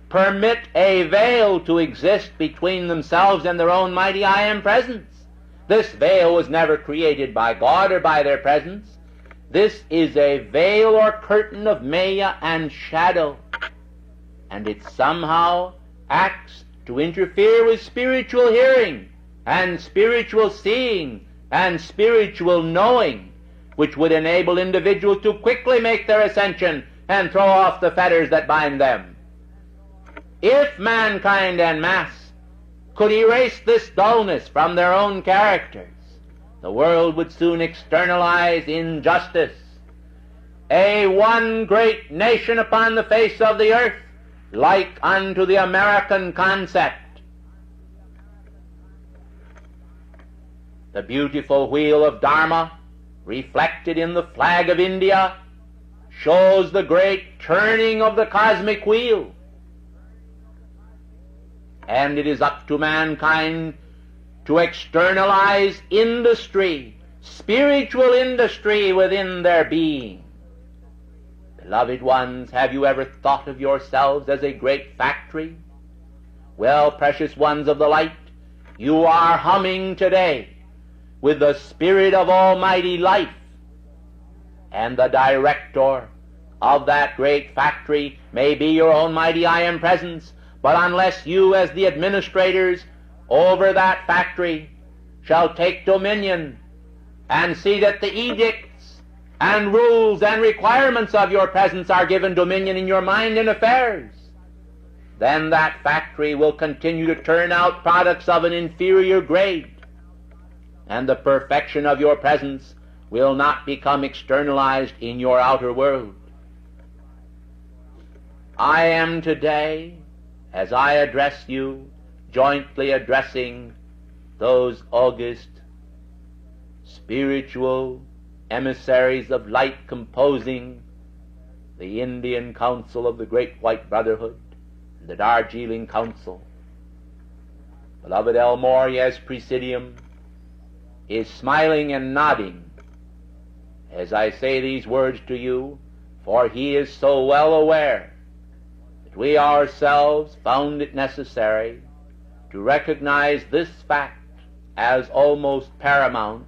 permit a veil to exist between themselves and their own mighty I Am presence. This veil was never created by God or by their presence. This is a veil or curtain of maya and shadow, and it somehow acts to interfere with spiritual hearing and spiritual seeing and spiritual knowing, which would enable individuals to quickly make their ascension and throw off the fetters that bind them. If mankind en masse could erase this dullness from their own characters, the world would soon externalize injustice. A one great nation upon the face of the earth, like unto the American concept. The beautiful wheel of Dharma, reflected in the flag of India, shows the great turning of the cosmic wheel. And it is up to mankind to externalize industry, spiritual industry within their being. Beloved ones, have you ever thought of yourselves as a great factory? Well, precious ones of the light, you are humming today with the spirit of almighty life, and the director of that great factory may be your own mighty I Am presence, but unless you as the administrators over that factory shall take dominion and see that the edicts and rules and requirements of your presence are given dominion in your mind and affairs, then that factory will continue to turn out products of an inferior grade, and the perfection of your presence will not become externalized in your outer world. I am today as I address you, jointly addressing those august spiritual emissaries of light composing the Indian Council of the Great White Brotherhood, the Darjeeling Council. Beloved El Morya's Presidium is smiling and nodding as I say these words to you, for he is so well aware that we ourselves found it necessary to recognize this fact as almost paramount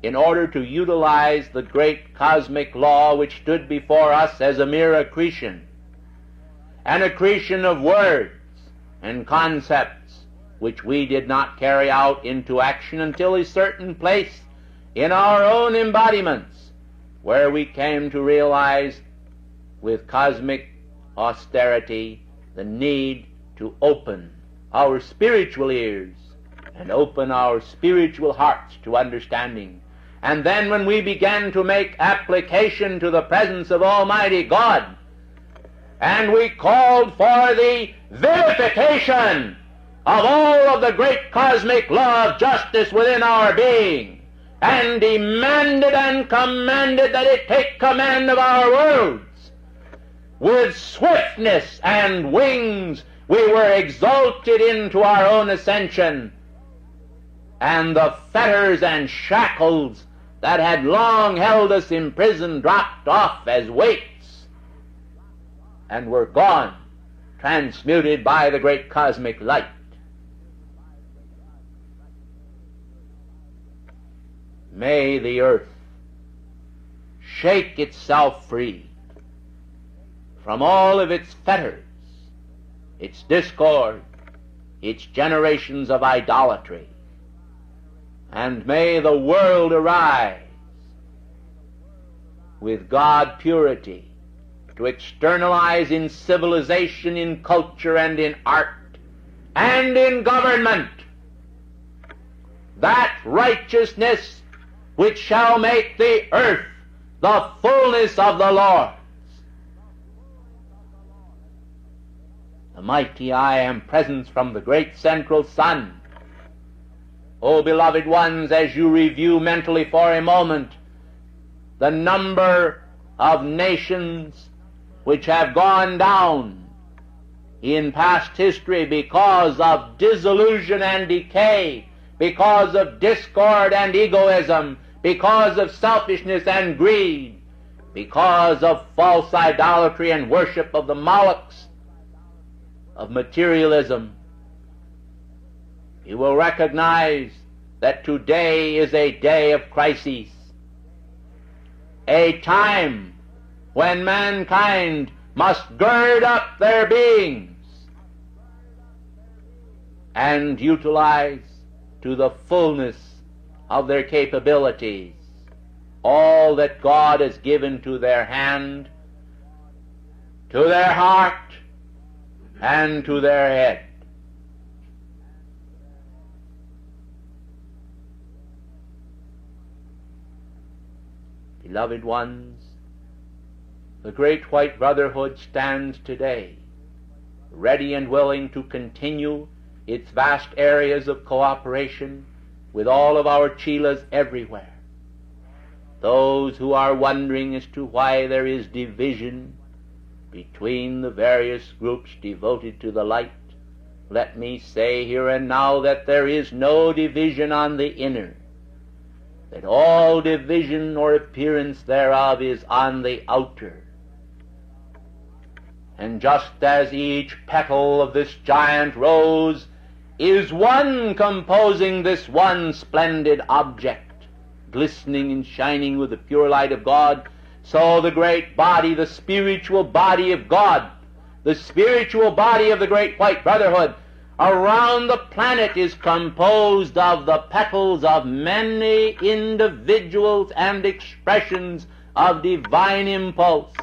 in order to utilize the great cosmic law which stood before us as a mere accretion, an accretion of words and concepts which we did not carry out into action until a certain place in our own embodiments where we came to realize with cosmic austerity the need to open our spiritual ears and open our spiritual hearts to understanding. And then when we began to make application to the presence of Almighty God, and we called for the vivification of all of the great cosmic law of justice within our being, and demanded and commanded that it take command of our worlds, with swiftness and wings we were exalted into our own ascension, and the fetters and shackles that had long held us imprisoned dropped off as weights and were gone, transmuted by the great cosmic light. May the earth shake itself free from all of its fetters, its discord, its generations of idolatry, and may the world arise with God purity to externalize in civilization, in culture, and in art, and in government that righteousness which shall make the earth the fullness of the Lord's. The mighty I Am presence from the great central sun. O beloved ones, as you review mentally for a moment the number of nations which have gone down in past history because of disillusion and decay, because of discord and egoism, because of selfishness and greed, because of false idolatry and worship of the Molochs of materialism, you will recognize that today is a day of crises, a time when mankind must gird up their beings and utilize to the fullness of their capabilities all that God has given to their hand, to their heart, and to their head. Beloved ones, the Great White Brotherhood stands today ready and willing to continue its vast areas of cooperation with all of our chelas everywhere. Those who are wondering as to why there is division between the various groups devoted to the light, let me say here and now that there is no division on the inner, that all division or appearance thereof is on the outer. And just as each petal of this giant rose is one composing this one splendid object, glistening and shining with the pure light of God, so the great body, the spiritual body of God, the spiritual body of the Great White Brotherhood, around the planet is composed of the petals of many individuals and expressions of divine impulse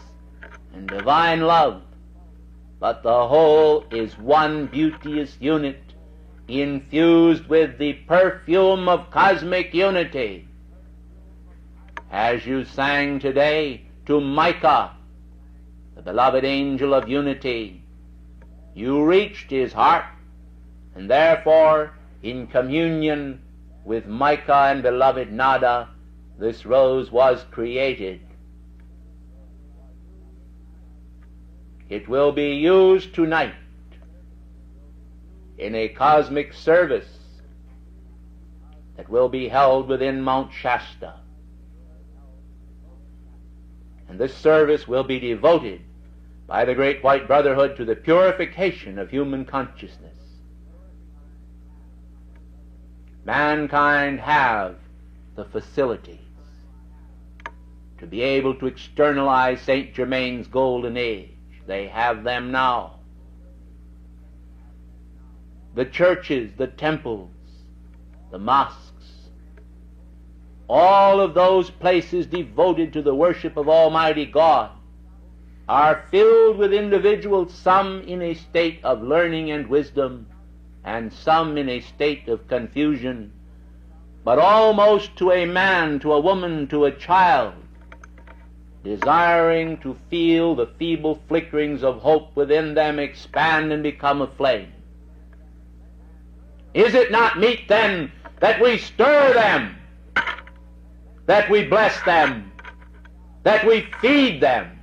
and divine love. But the whole is one beauteous unit, infused with the perfume of cosmic unity. As you sang today to Micah, the beloved angel of unity, You reached his heart, and therefore, in communion with Micah and beloved Nada, this rose was created. It will be used tonight in a cosmic service that will be held within Mount Shasta. And this service will be devoted by the Great White Brotherhood to the purification of human consciousness. Mankind have the facilities to be able to externalize St. Germain's golden age. They have them now. The churches, the temples, the mosques, all of those places devoted to the worship of Almighty God are filled with individuals, some in a state of learning and wisdom, and some in a state of confusion, but almost to a man, to a woman, to a child, desiring to feel the feeble flickerings of hope within them expand and become a flame. Is it not meet then that we stir them, that we bless them, that we feed them?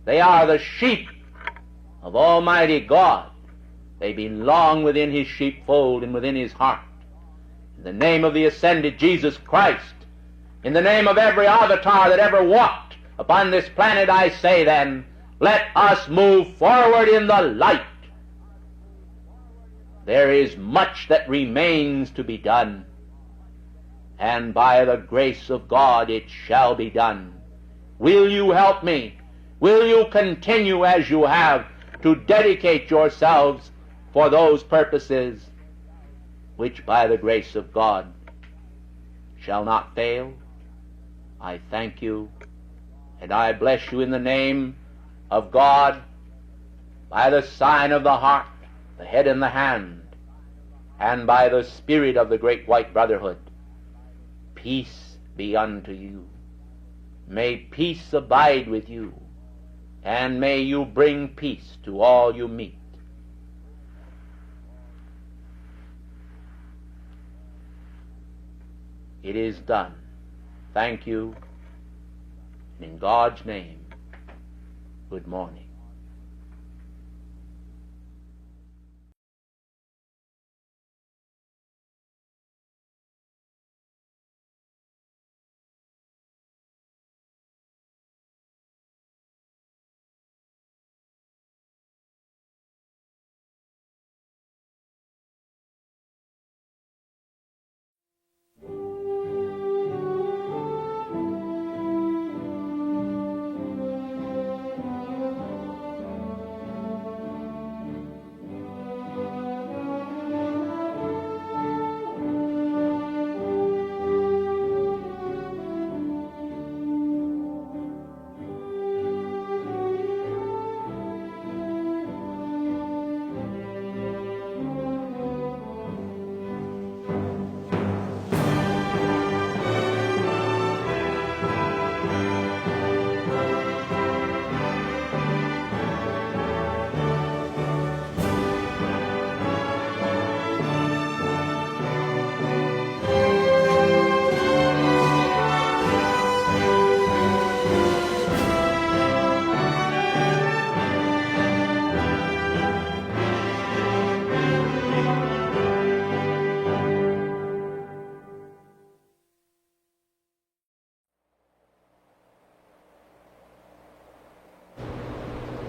They are the sheep of Almighty God. They belong within his sheepfold and within his heart. In the name of the ascended Jesus Christ, in the name of every avatar that ever walked upon this planet, I say then, let us move forward in the light. There is much that remains to be done, and by the grace of God it shall be done. Will you help me? Will you continue as you have to dedicate yourselves for those purposes which by the grace of God shall not fail? I thank you, and I bless you in the name of God, by the sign of the heart, the head and the hand, and by the Spirit of the Great White Brotherhood. Peace be unto you. May peace abide with you, and may you bring peace to all you meet. It is done. Thank you. In God's name, good morning.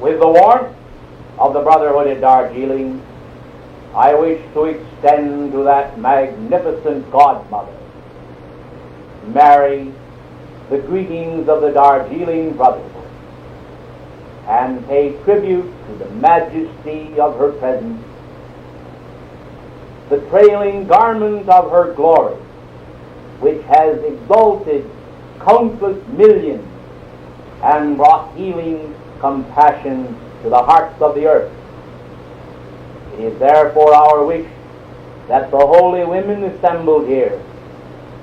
With the warmth of the Brotherhood at Darjeeling, I wish to extend to that magnificent godmother, Mary, the greetings of the Darjeeling Brotherhood, and pay tribute to the majesty of her presence, the trailing garment of her glory, which has exalted countless millions and brought healing compassion to the hearts of the earth. It is therefore our wish that the holy women assembled here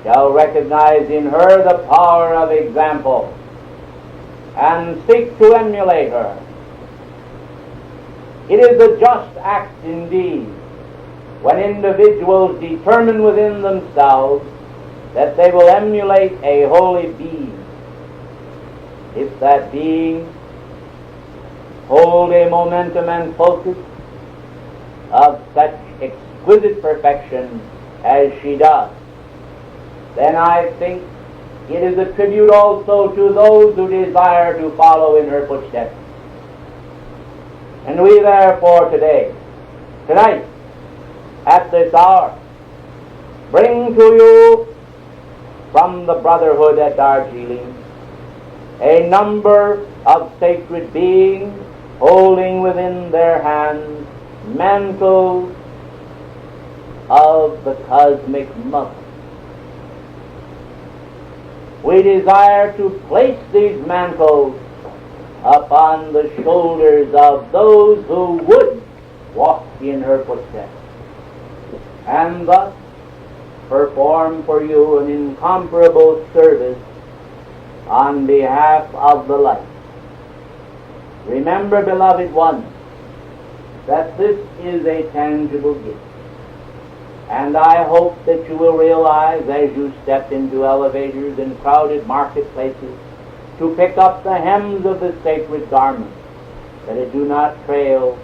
shall recognize in her the power of example and seek to emulate her It is a just act indeed when individuals determine within themselves that they will emulate a holy being, if that being hold a momentum and focus of such exquisite perfection as she does. Then I think it is a tribute also to those who desire to follow in her footsteps. And we therefore tonight, at this hour, bring to you from the Brotherhood at Darjeeling a number of sacred beings holding within their hands mantles of the cosmic mother. We desire to place these mantles upon the shoulders of those who would walk in her footsteps, and thus perform for you an incomparable service on behalf of the light. Remember, beloved ones, that this is a tangible gift. And I hope that you will realize as you step into elevators and crowded marketplaces to pick up the hems of the sacred garment, that it do not trail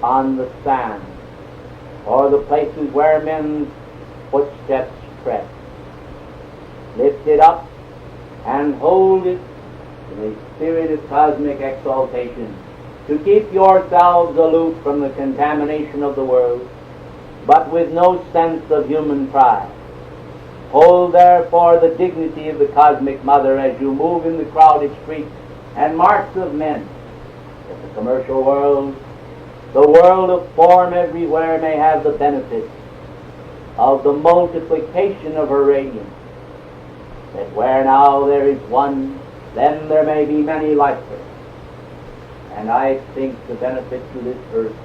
on the sand or the places where men's footsteps tread. Lift it up and hold it in a spirit of cosmic exaltation, to keep yourselves aloof from the contamination of the world, but with no sense of human pride. Hold therefore the dignity of the cosmic mother as you move in the crowded streets and marts of men, that the commercial world, the world of form everywhere, may have the benefit of the multiplication of her radiance, that where now there is one, then there may be many like her. And I think the benefit to this earth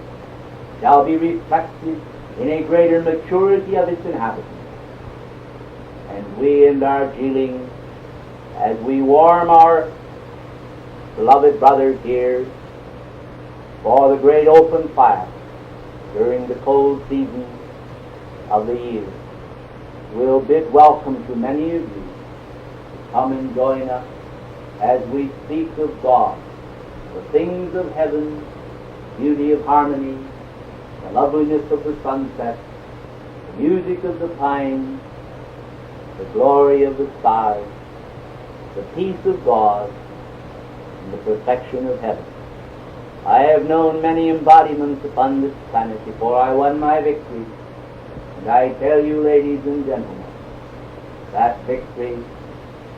shall be reflected in a greater maturity of its inhabitants. And we in Darjeeling, as we warm our beloved brothers here for the great open fire during the cold season of the year, will bid welcome to many of you to come and join us as we speak of God, the things of heaven, beauty of harmony, the loveliness of the sunset, the music of the pines, the glory of the stars, the peace of God, and the perfection of heaven. I have known many embodiments upon this planet before I won my victory, and I tell you, ladies and gentlemen, that victory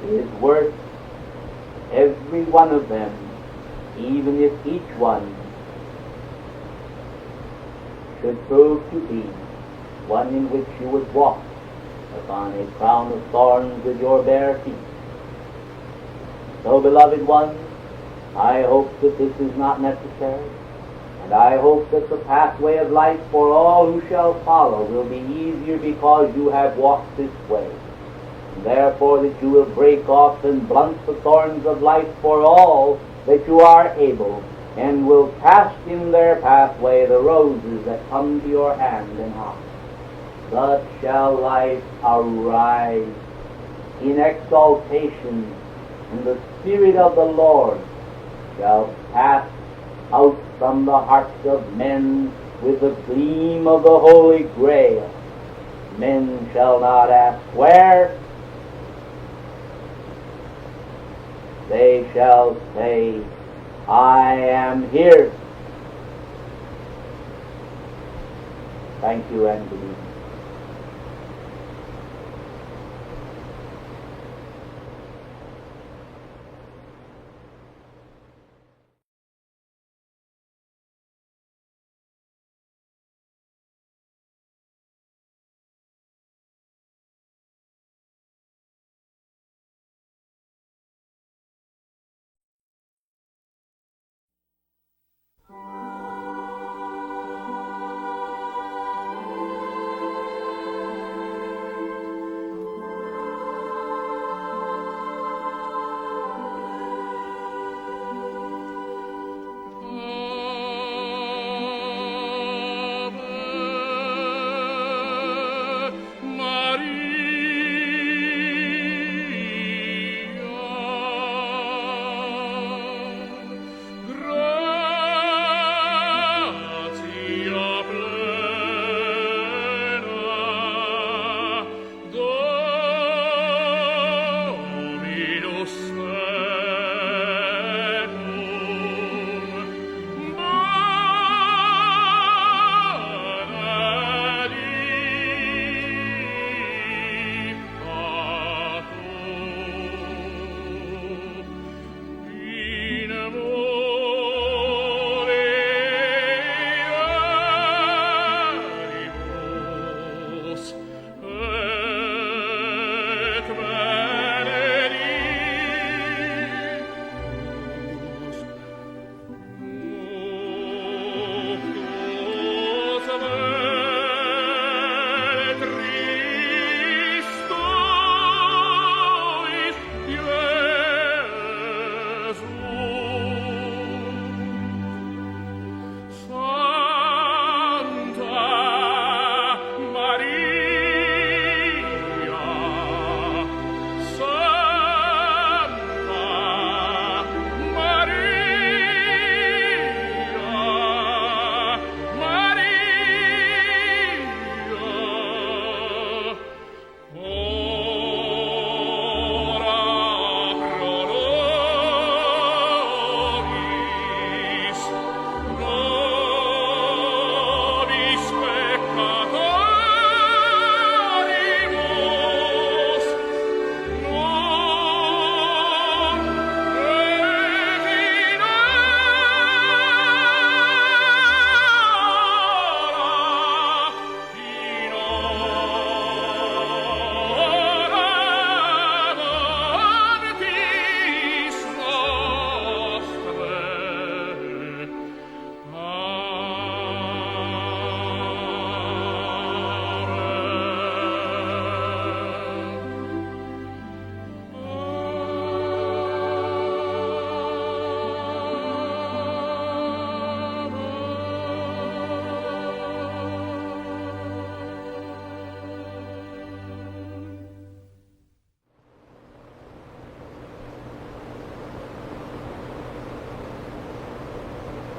is worth every one of them, even if each one should prove to be one in which you would walk upon a crown of thorns with your bare feet. So, beloved ones, I hope that this is not necessary, and I hope that the pathway of life for all who shall follow will be easier because you have walked this way, and therefore that you will break off and blunt the thorns of life for all that you are able, and will cast in their pathway the roses that come to your hand and heart. Thus shall life arise in exaltation, and the Spirit of the Lord shall pass out from the hearts of men with the gleam of the Holy Grail. Men shall not ask where, they shall say, I am here. Thank you, and good evening.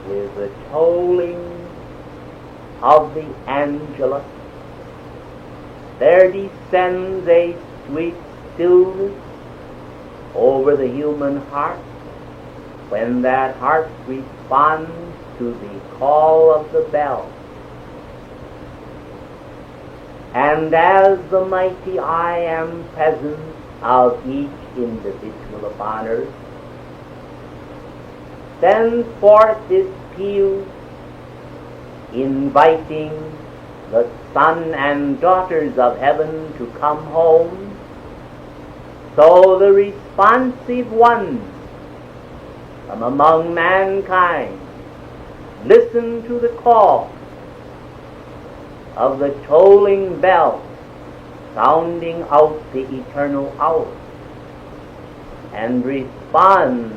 With the tolling of the Angelus, there descends a sweet stillness over the human heart when that heart responds to the call of the bell. And as the mighty I Am presence of each individual upon earth sends forth its peal, inviting the sons and daughters of heaven to come home, so the responsive ones from among mankind listen to the call of the tolling bell sounding out the eternal hour, and respond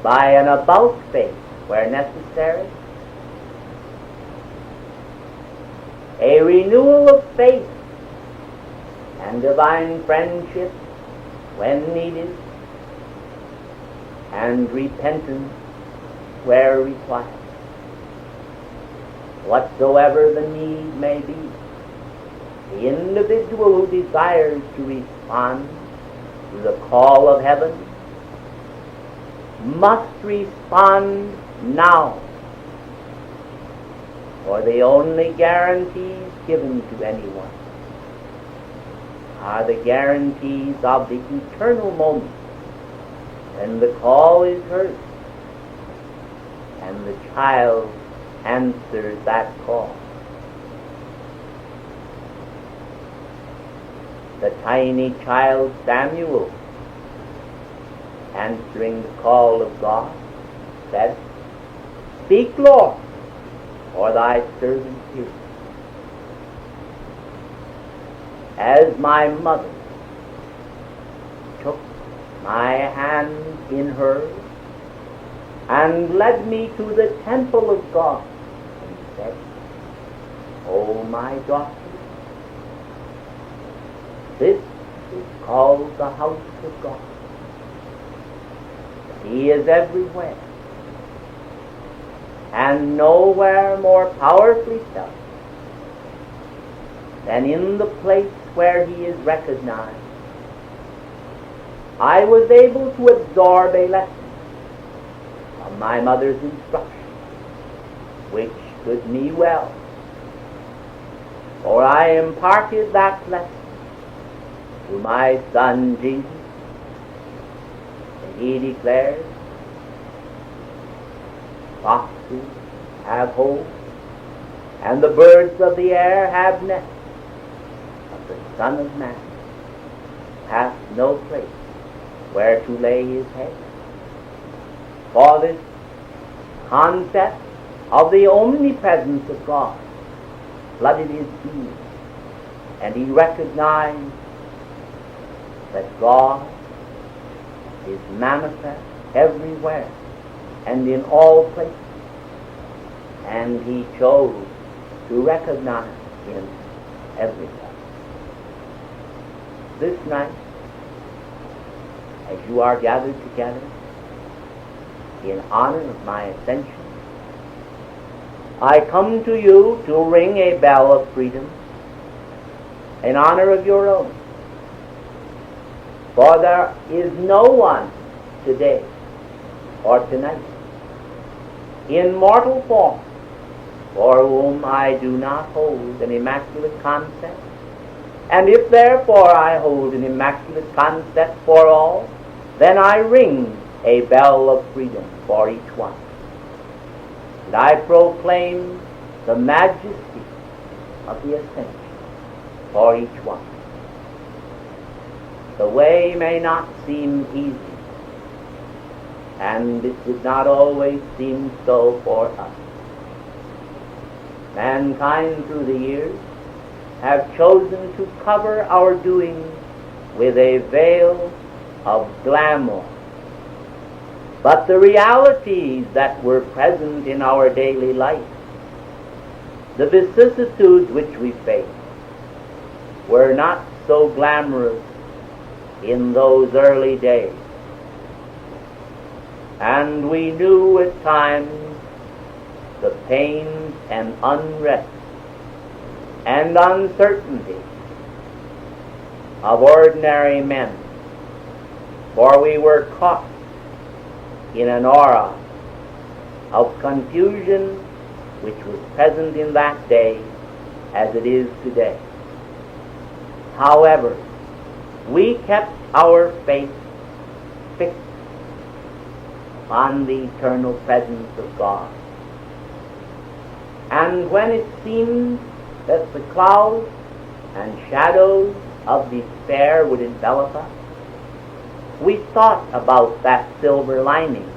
by an about-face where necessary, a renewal of faith and divine friendship when needed, and repentance where required. Whatsoever the need may be, the individual who desires to respond to the call of heaven must respond now, for the only guarantees given to anyone are the guarantees of the eternal moment when the call is heard and the child answers that call. The tiny child Samuel, answering the call of God, said, "Speak, Lord, for thy servant heareth." As my mother took my hand in hers and led me to the temple of God and said, "O my daughter, this is called the house of God. He is everywhere, and nowhere more powerfully felt than in the place where he is recognized." I was able to absorb a lesson from my mother's instruction, which stood me well, for I imparted that lesson to my son Jesus. He declares, "Foxes have holes, and the birds of the air have nests, but the Son of Man hath no place where to lay his head." For this concept of the omnipresence of God flooded his being, and he recognized that God is manifest everywhere and in all places, and he chose to recognize him everywhere. This night, as you are gathered together in honor of my ascension, I come to you to ring a bell of freedom in honor of your own. For there is no one today or tonight in mortal form for whom I do not hold an immaculate concept. And if therefore I hold an immaculate concept for all, then I ring a bell of freedom for each one. And I proclaim the majesty of the ascension for each one. The way may not seem easy, and it did not always seem so for us. Mankind through the years have chosen to cover our doings with a veil of glamour. But the realities that were present in our daily life, the vicissitudes which we faced, were not so glamorous in those early days. And we knew at times the pains and unrest and uncertainty of ordinary men, for we were caught in an aura of confusion which was present in that day as it is today. However, we kept our faith fixed on the eternal presence of God. And when it seemed that the clouds and shadows of despair would envelop us, we thought about that silver lining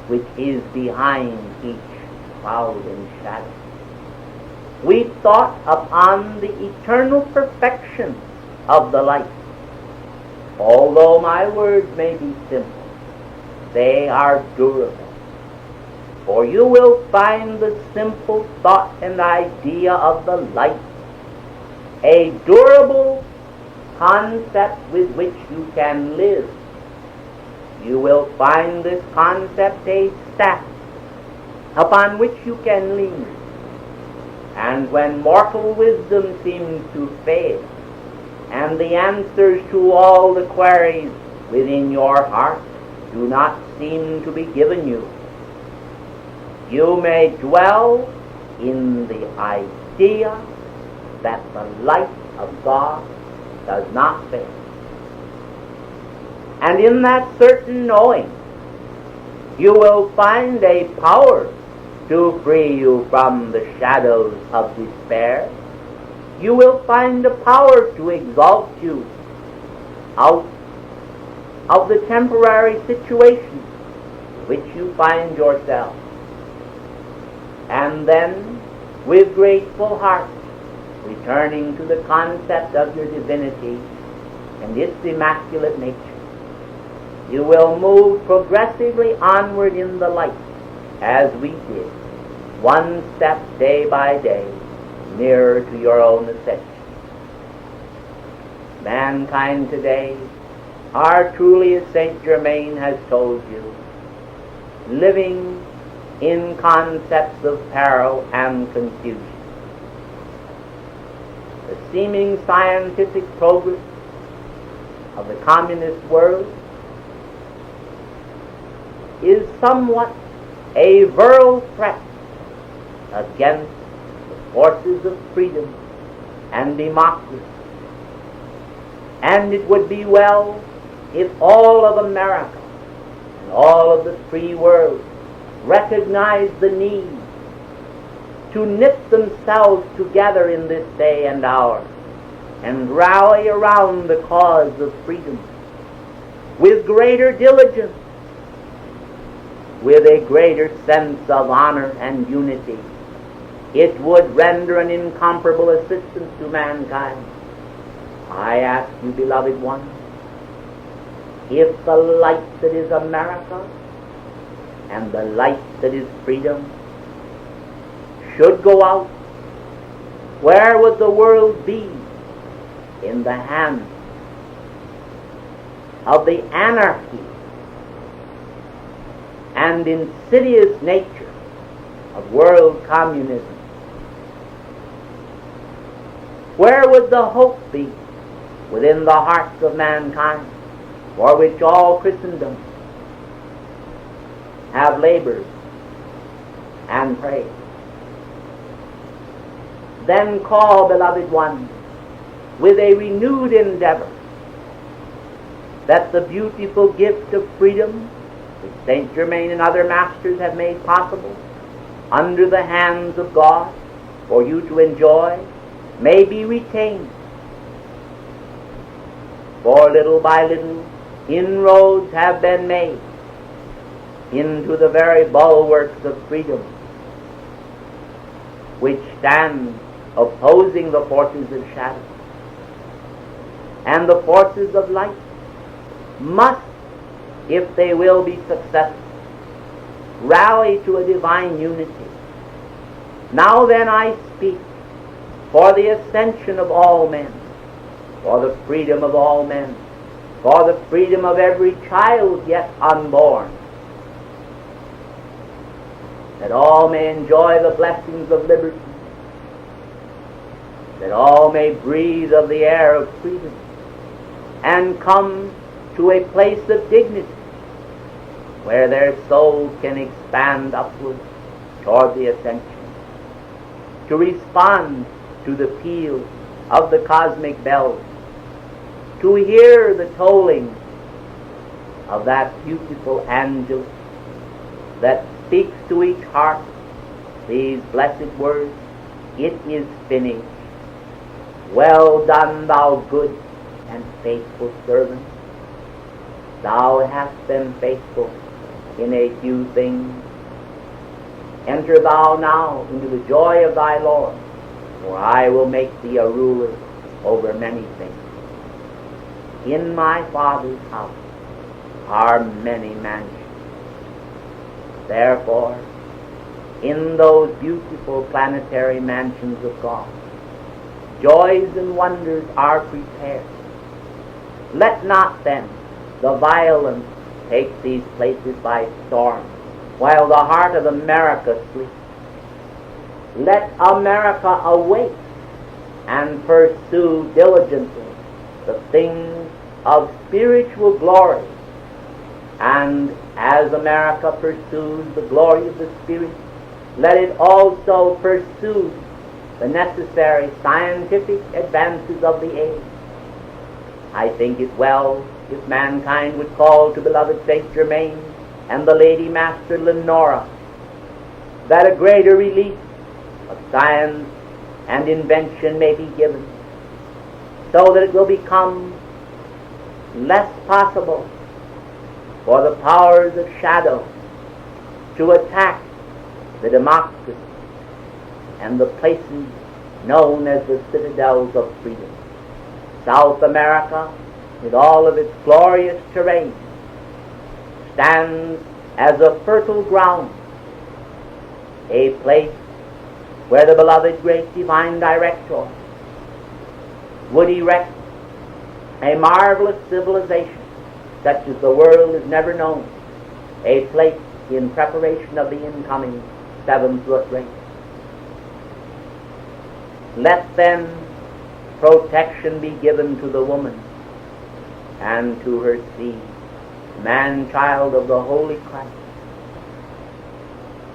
which is behind each cloud and shadow. We thought upon the eternal perfection of the light. Although my words may be simple, they are durable. For you will find the simple thought and idea of the light a durable concept with which you can live. You will find this concept a staff upon which you can lean. And when mortal wisdom seems to fail, and the answers to all the queries within your heart do not seem to be given you, you may dwell in the idea that the light of God does not fail. And in that certain knowing, you will find a power to free you from the shadows of despair. You will find a power to exalt you out of the temporary situation in which you find yourself. And then, with grateful hearts, returning to the concept of your divinity and its immaculate nature, you will move progressively onward in the light, as we did, one step day by day, nearer to your own ascension. Mankind today are truly, as Saint Germain has told you, living in concepts of peril and confusion. The seeming scientific progress of the communist world is somewhat a virile threat against the forces of freedom and democracy. And it would be well if all of America and all of the free world recognized the need to knit themselves together in this day and hour and rally around the cause of freedom with greater diligence, with a greater sense of honor and unity. It would render an incomparable assistance to mankind. I ask you, beloved ones, if the light that is America and the light that is freedom should go out, where would the world be? In the hands of the anarchy and insidious nature of world communism. Where would the hope be within the hearts of mankind, for which all Christendom have labored and prayed? Then call, beloved ones, with a renewed endeavor, that the beautiful gift of freedom which Saint Germain and other masters have made possible under the hands of God for you to enjoy may be retained. For little by little inroads have been made into the very bulwarks of freedom which stand opposing the forces of shadow. And the forces of light must, if they will be successful, rally to a divine unity. Now then I speak for the ascension of all men, for the freedom of all men, for the freedom of every child yet unborn, that all may enjoy the blessings of liberty, that all may breathe of the air of freedom, and come to a place of dignity where their souls can expand upward toward the ascension, to respond to the peal of the cosmic bells, to hear the tolling of that beautiful angel that speaks to each heart these blessed words, "It is finished. Well done, thou good and faithful servant. Thou hast been faithful in a few things. Enter thou now into the joy of thy Lord, for I will make thee a ruler over many things. In my Father's house are many mansions. Therefore, in those beautiful planetary mansions of God, joys and wonders are prepared. Let not then the violence take these places by storm, while the heart of America sleeps. Let America awake and pursue diligently the things of spiritual glory. And as America pursues the glory of the Spirit, let it also pursue the necessary scientific advances of the age. I think it well if mankind would call to beloved Saint Germain and the Lady Master Lenora, that a greater relief of science and invention may be given, so that it will become less possible for the powers of shadow to attack the democracy and the places known as the citadels of freedom. South America, with all of its glorious terrain, stands as a fertile ground, a place where the beloved great divine director would erect a marvelous civilization such as the world has never known, a place in preparation of the incoming seventh race. Let then protection be given to the woman and to her seed, man-child of the Holy Christ.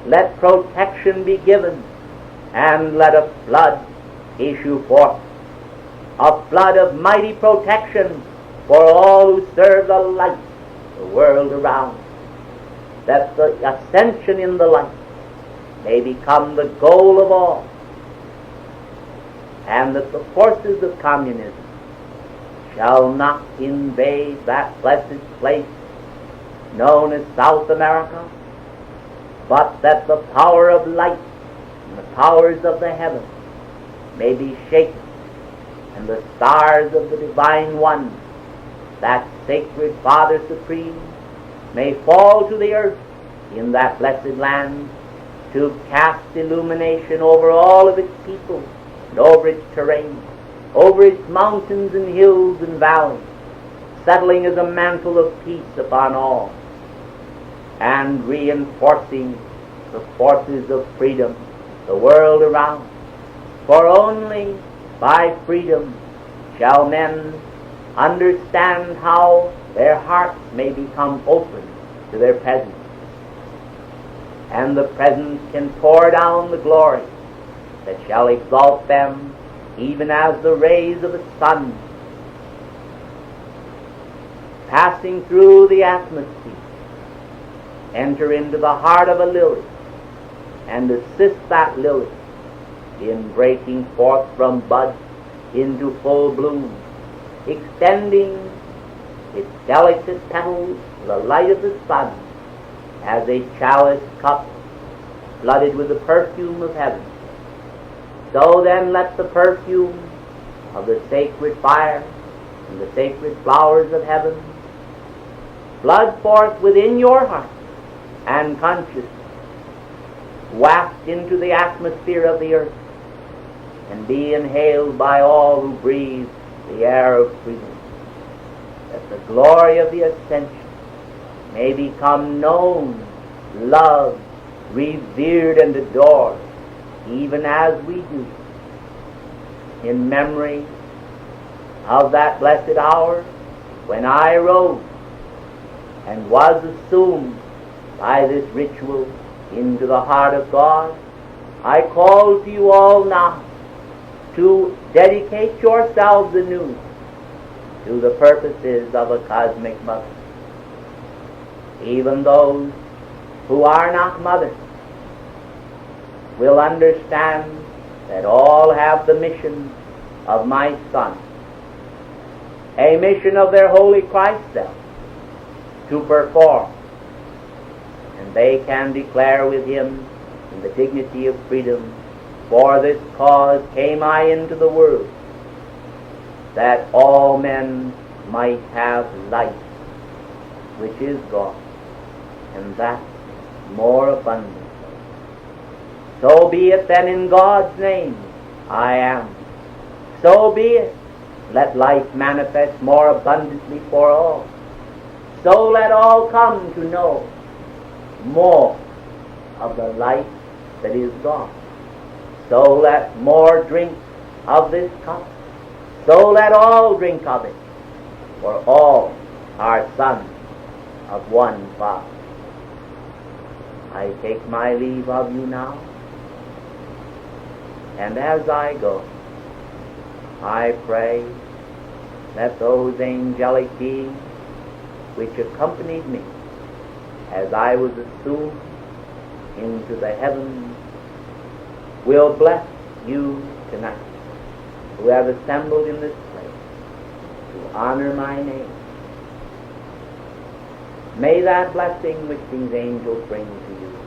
Let protection be given, and let a flood issue forth, a flood of mighty protection for all who serve the light, the world around, that the ascension in the light may become the goal of all, and that the forces of communism shall not invade that blessed place known as South America, but that the power of light and the powers of the heavens may be shaken, and the stars of the Divine One that sacred Father Supreme, may fall to the earth in that blessed land to cast illumination over all of its people and over its terrain, over its mountains and hills and valleys, settling as a mantle of peace upon all, and reinforcing the forces of freedom the world around. For only by freedom shall men understand how their hearts may become open to their presence, and the presence can pour down the glory that shall exalt them even as the rays of the sun passing through the atmosphere enter into the heart of a lily and assist that lily in breaking forth from bud into full bloom, extending its delicate petals to the light of the sun as a chalice cup flooded with the perfume of heaven. So then let the perfume of the sacred fire and the sacred flowers of heaven flood forth within your heart and consciousness, waft into the atmosphere of the earth, and be inhaled by all who breathe the air of freedom, that the glory of the ascension may become known, loved, revered, and adored, even as we do, in memory of that blessed hour when I rose and was assumed by this ritual into the heart of God. I call to you all now to dedicate yourselves anew to the purposes of a cosmic mother. Even those who are not mothers will understand that all have the mission of my Son, a mission of their Holy Christ self to perform, and they can declare with him in the dignity of freedom, for this cause came I into the world, that all men might have life, which is God, and that more abundantly. So be it then in God's name, I am. So be it. Let life manifest more abundantly for all. So let all come to know more of the life that is God. So let more drink of this cup. So let all drink of it, for all are sons of one Father. I take my leave of you now, and as I go, I pray that those angelic beings which accompanied me as I was assumed into the heavens will bless you tonight, who have assembled in this place to honor my name. May that blessing which these angels bring to you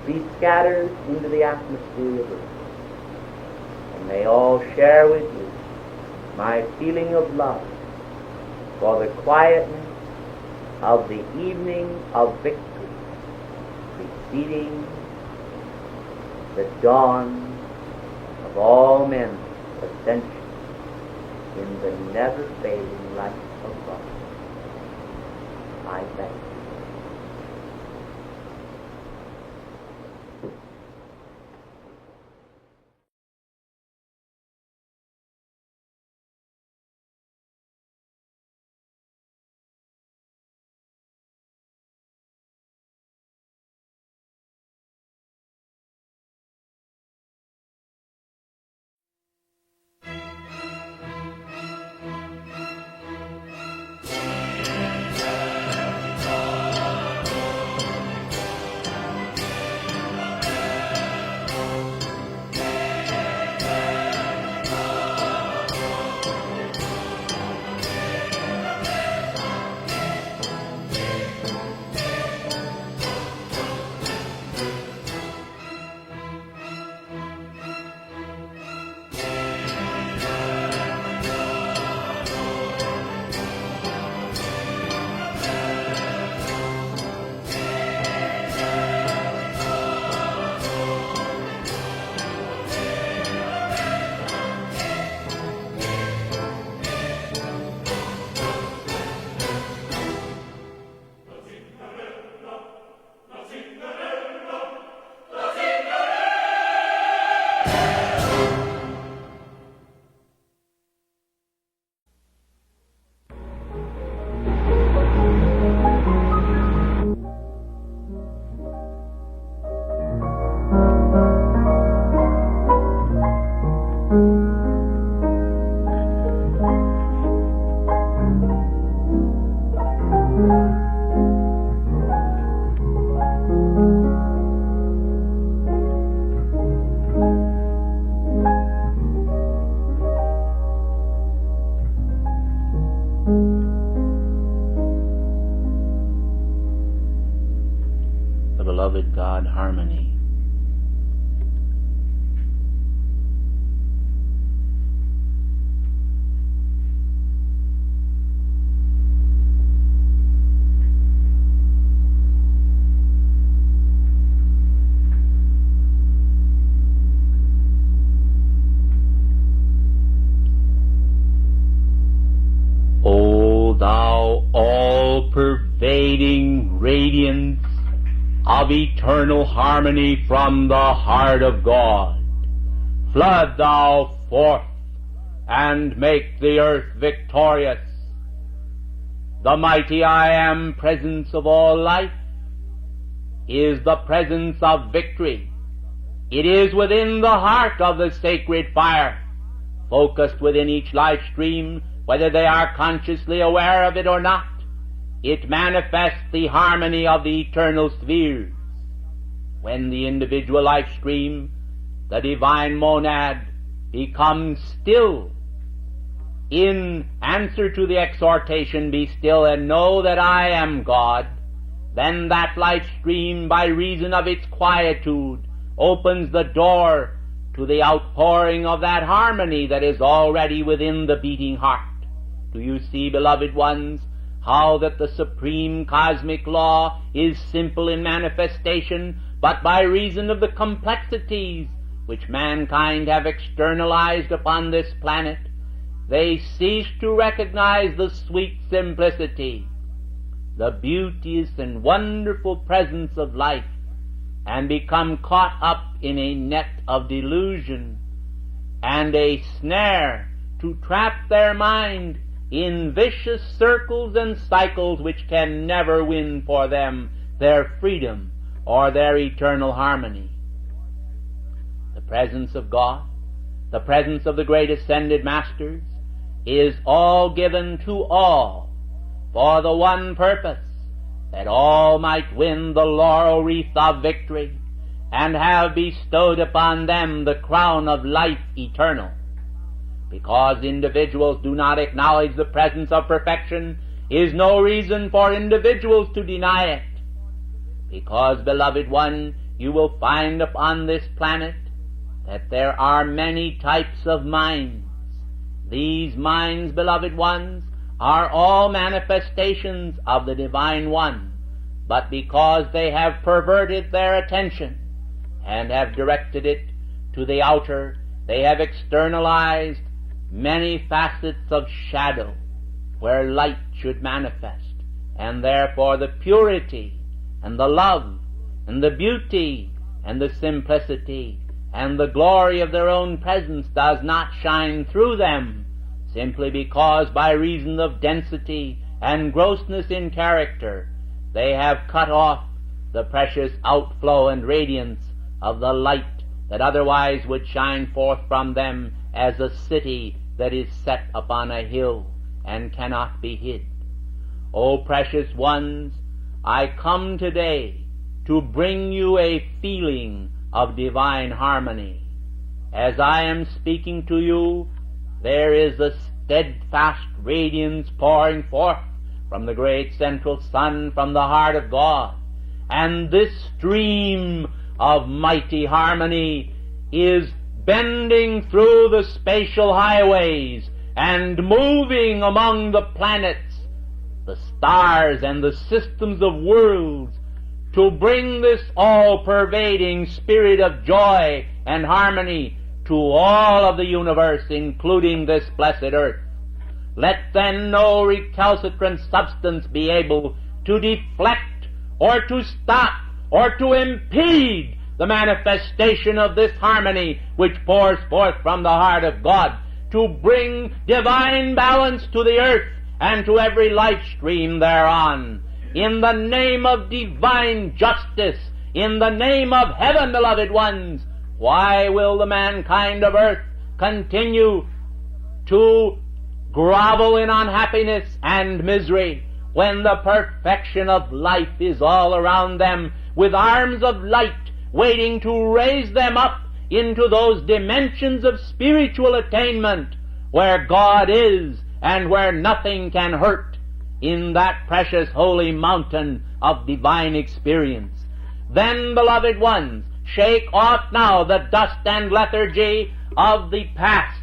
be scattered into the atmosphere of earth, and may all share with you my feeling of love for the quietness of the evening of victory preceding the dawn of all men's ascension in the never-fading light of God. I thank you. the beloved God harmony. O thou all-pervading radiance of eternal harmony from the heart of God, flood thou forth and make the earth victorious. The mighty I Am presence of all life is the presence of victory. It is within the heart of the sacred fire, focused within each life stream, whether they are consciously aware of it or not. It manifests the harmony of the eternal spheres. When the individual life stream, the divine monad, becomes still, in answer to the exhortation, "Be still and know that I am God," then that life stream, by reason of its quietude, opens the door to the outpouring of that harmony that is already within the beating heart. Do you see, beloved ones, how that the supreme cosmic law is simple in manifestation, but by reason of the complexities which mankind have externalized upon this planet, they cease to recognize the sweet simplicity, the beauteous and wonderful presence of life, and become caught up in a net of delusion and a snare to trap their mind in vicious circles and cycles which can never win for them their freedom or their eternal harmony. The presence of God, the presence of the great ascended masters, is all given to all for the one purpose, that all might win the laurel wreath of victory and have bestowed upon them the crown of life eternal. Because individuals do not acknowledge the presence of perfection is no reason for individuals to deny it. Because, beloved one, you will find upon this planet that there are many types of minds. These minds, beloved ones, are all manifestations of the Divine One, but because they have perverted their attention and have directed it to the outer, they have externalized many facets of shadow where light should manifest, and therefore the purity and the love and the beauty and the simplicity and the glory of their own presence does not shine through them, simply because by reason of density and grossness in character they have cut off the precious outflow and radiance of the light that otherwise would shine forth from them as a city that is set upon a hill and cannot be hid. O precious ones, I come today to bring you a feeling of divine harmony. As I am speaking to you, there is a steadfast radiance pouring forth from the great central sun from the heart of God, and this stream of mighty harmony is bending through the spatial highways and moving among the planets, the stars, and the systems of worlds to bring this all-pervading spirit of joy and harmony to all of the universe, including this blessed earth. Let then no recalcitrant substance be able to deflect or to stop or to impede the manifestation of this harmony which pours forth from the heart of God to bring divine balance to the earth and to every life stream thereon. In the name of divine justice, in the name of heaven, beloved ones, why will the mankind of earth continue to grovel in unhappiness and misery when the perfection of life is all around them, with arms of light waiting to raise them up into those dimensions of spiritual attainment where God is and where nothing can hurt, in that precious holy mountain of divine experience? Then, beloved ones, shake off now the dust and lethargy of the past,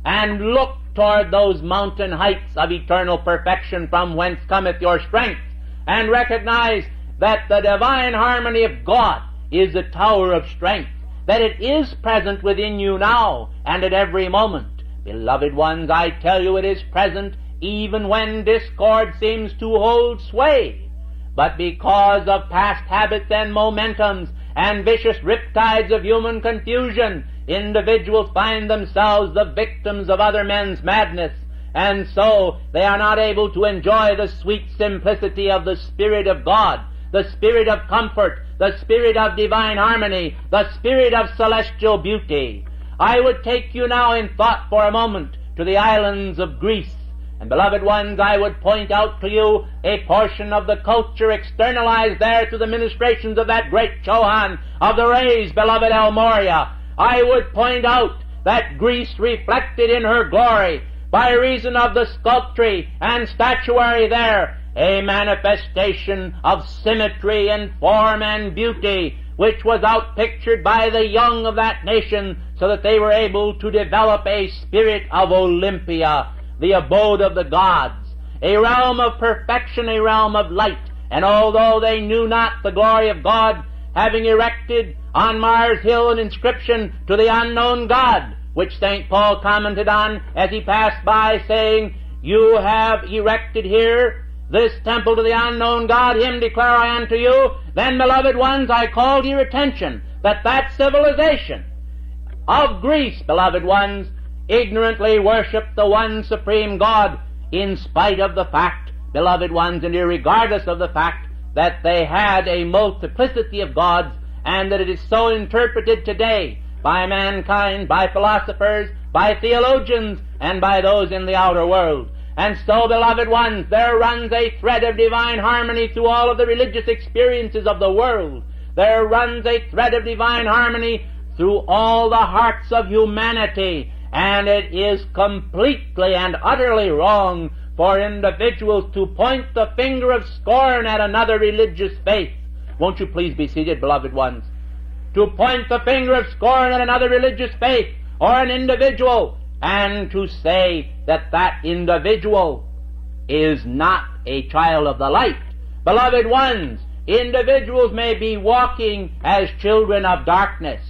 and look toward those mountain heights of eternal perfection from whence cometh your strength, and recognize that the divine harmony of God is the tower of strength, that it is present within you now and at every moment. Beloved ones, I tell you it is present even when discord seems to hold sway. But because of past habits and momentums and vicious riptides of human confusion, individuals find themselves the victims of other men's madness, and so they are not able to enjoy the sweet simplicity of the Spirit of God, the Spirit of comfort, the Spirit of divine harmony, the Spirit of celestial beauty. I would take you now in thought for a moment to the islands of Greece. And, beloved ones, I would point out to you a portion of the culture externalized there through the ministrations of that great Chohan of the rays, beloved El Morya. I would point out that Greece reflected in her glory, by reason of the sculpture and statuary there, a manifestation of symmetry and form and beauty, which was outpictured by the young of that nation, so that they were able to develop a spirit of Olympia, the abode of the gods, a realm of perfection, a realm of light. And although they knew not the glory of God, having erected on Mars Hill an inscription to the unknown God, which St. Paul commented on as he passed by, saying, "You have erected here this temple to the unknown God, him declare I unto you," then, beloved ones, I call to your attention that civilization of Greece, beloved ones, ignorantly worshipped the one supreme God, in spite of the fact, beloved ones, and irregardless of the fact that they had a multiplicity of gods, and that it is so interpreted today by mankind, by philosophers, by theologians, and by those in the outer world. And so, beloved ones, there runs a thread of divine harmony through all of the religious experiences of the world. There runs a thread of divine harmony through all the hearts of humanity, and it is completely and utterly wrong for individuals to point the finger of scorn at another religious faith. Won't you please be seated, beloved ones? To point the finger of scorn at another religious faith or an individual, and to say that that individual is not a child of the light. Beloved ones, individuals may be walking as children of darkness,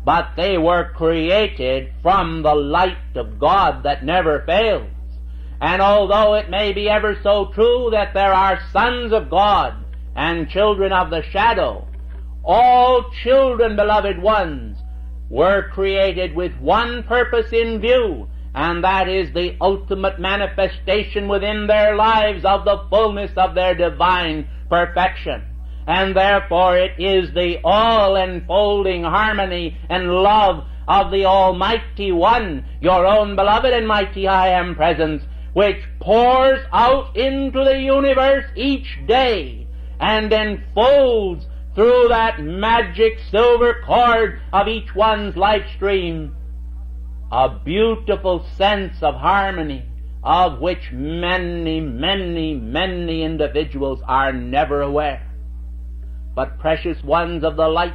but they were created from the light of God that never fails. And although it may be ever so true that there are sons of God and children of the shadow, all children, beloved ones, were created with one purpose in view, and that is the ultimate manifestation within their lives of the fullness of their divine perfection. And therefore it is the all-enfolding harmony and love of the Almighty One, your own beloved and mighty I Am presence, which pours out into the universe each day and enfolds through that magic silver cord of each one's life stream a beautiful sense of harmony, of which many, many, many individuals are never aware. But, precious ones of the light,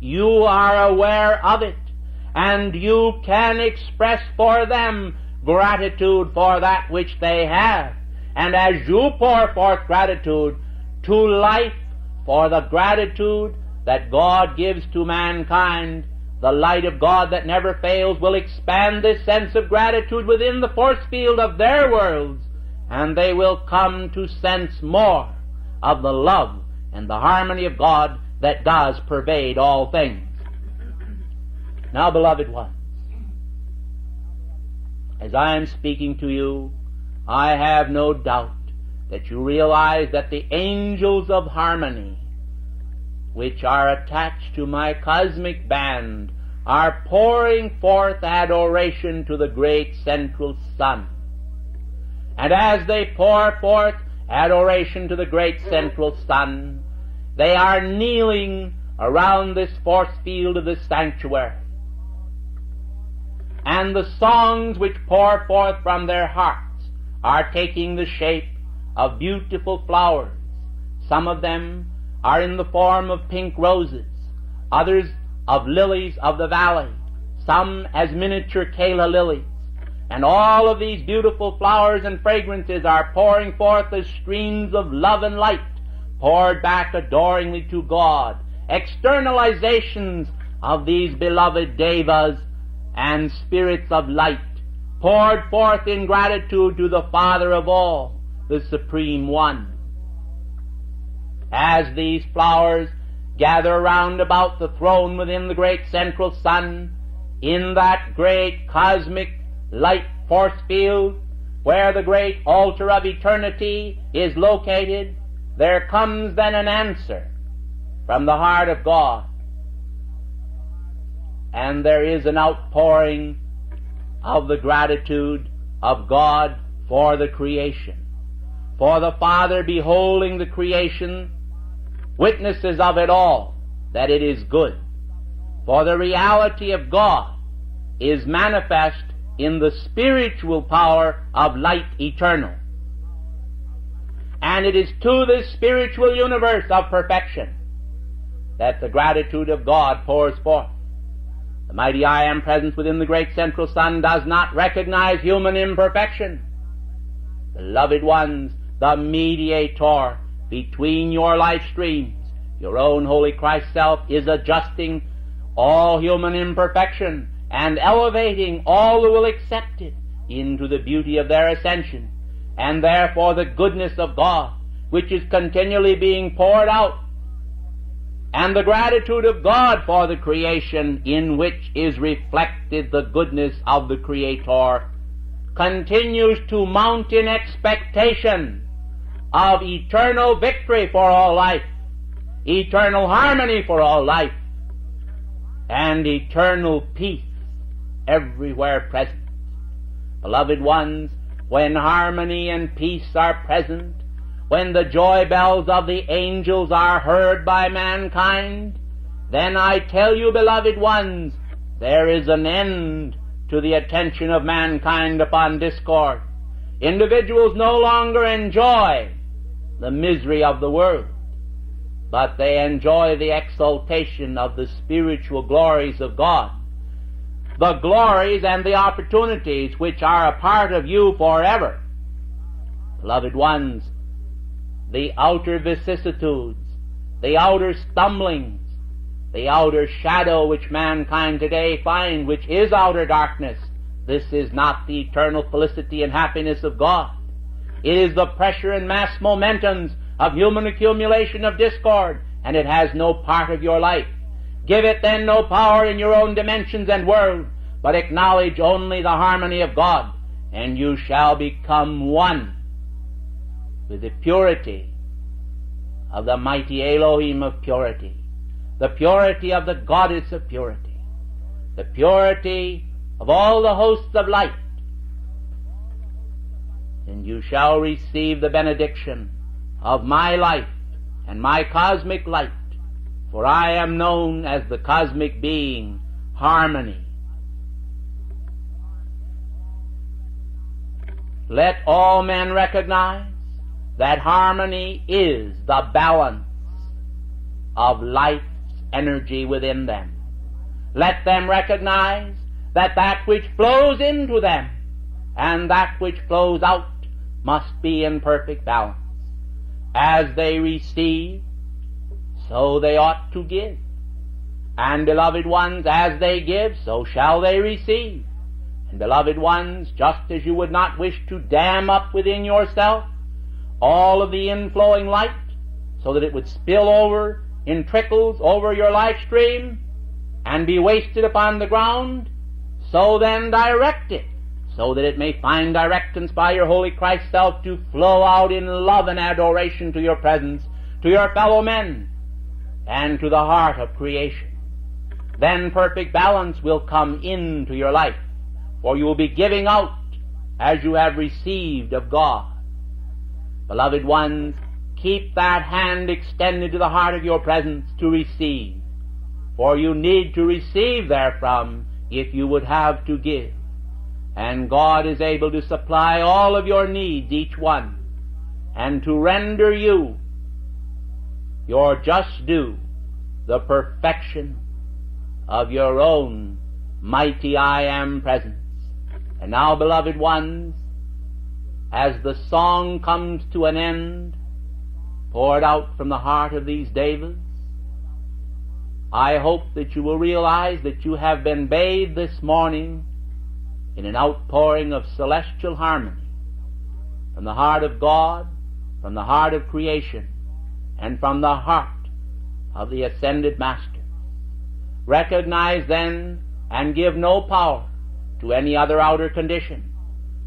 you are aware of it, and you can express for them gratitude for that which they have. And as you pour forth gratitude to life for the gratitude that God gives to mankind, the light of God that never fails will expand this sense of gratitude within the force field of their worlds, and they will come to sense more of the love and the harmony of God that does pervade all things. Now, beloved ones, as I am speaking to you, I have no doubt that you realize that the angels of harmony, which are attached to my cosmic band, are pouring forth adoration to the great central sun. And as they pour forth adoration to the great central sun, they are kneeling around this force field of this sanctuary. And the songs which pour forth from their hearts are taking the shape of beautiful flowers. Some of them are in the form of pink roses, others of lilies of the valley, some as miniature calla lilies. And all of these beautiful flowers and fragrances are pouring forth as streams of love and light, poured back adoringly to God, externalizations of these beloved devas and spirits of light, poured forth in gratitude to the Father of all, the Supreme One. As these flowers gather round about the throne within the great central sun, in that great cosmic light force field where the great altar of eternity is located, there comes then an answer from the heart of God. And there is an outpouring of the gratitude of God for the creation. For the Father, beholding the creation, witnesses of it all that it is good. For the reality of God is manifest in the spiritual power of light eternal. And it is to this spiritual universe of perfection that the gratitude of God pours forth. The mighty I Am presence within the great central sun does not recognize human imperfection. Beloved ones, the mediator between your life streams, your own holy Christ self, is adjusting all human imperfection and elevating all who will accept it into the beauty of their ascension, and therefore the goodness of God, which is continually being poured out, and the gratitude of God for the creation, in which is reflected the goodness of the Creator, continues to mount in expectation of eternal victory for all life, eternal harmony for all life, and eternal peace everywhere present. Beloved ones, when harmony and peace are present, when the joy bells of the angels are heard by mankind, then I tell you, beloved ones, there is an end to the attention of mankind upon discord. Individuals no longer enjoy the misery of the world, but they enjoy the exaltation of the spiritual glories of God, the glories and the opportunities which are a part of you forever. Beloved ones, the outer vicissitudes, the outer stumblings, the outer shadow which mankind today find, which is outer darkness, this is not the eternal felicity and happiness of God. It is the pressure and mass momentums of human accumulation of discord, and it has no part of your life. Give it then no power in your own dimensions and world, but acknowledge only the harmony of God, and you shall become one with the purity of the mighty Elohim of purity, the purity of the Goddess of purity, the purity of all the hosts of light. And you shall receive the benediction of my life and my cosmic light, for I am known as the cosmic being, harmony. Let all men recognize that harmony is the balance of life's energy within them. Let them recognize that that which flows into them and that which flows out must be in perfect balance. As they receive, so they ought to give. And beloved ones, as they give, so shall they receive. And beloved ones, just as you would not wish to dam up within yourself all of the inflowing light, so that it would spill over in trickles over your life stream and be wasted upon the ground, so then direct it, so that it may find directance by your holy Christ self to flow out in love and adoration to your presence, to your fellow men, and to the heart of creation. Then perfect balance will come into your life, for you will be giving out as you have received of God. Beloved ones, keep that hand extended to the heart of your presence to receive, for you need to receive therefrom if you would have to give. And God is able to supply all of your needs, each one, and to render you your just due, the perfection of your own mighty I Am presence. And now, beloved ones, as the song comes to an end, poured out from the heart of these Davids, I hope that you will realize that you have been bathed this morning in an outpouring of celestial harmony from the heart of God, from the heart of creation, and from the heart of the ascended Master. Recognize then and give no power to any other outer condition,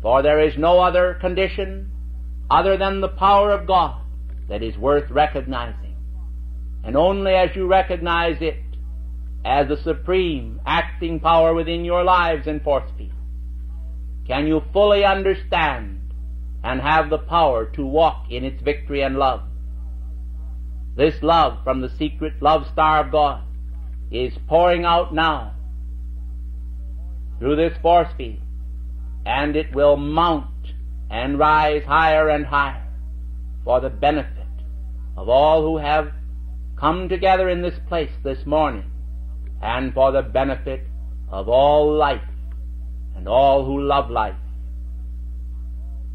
for there is no other condition other than the power of God that is worth recognizing. And only as you recognize it as the supreme acting power within your lives and force field can you fully understand and have the power to walk in its victory and love. This love from the secret love star of God is pouring out now through this force field, and it will mount and rise higher and higher for the benefit of all who have come together in this place this morning, and for the benefit of all life and all who love life.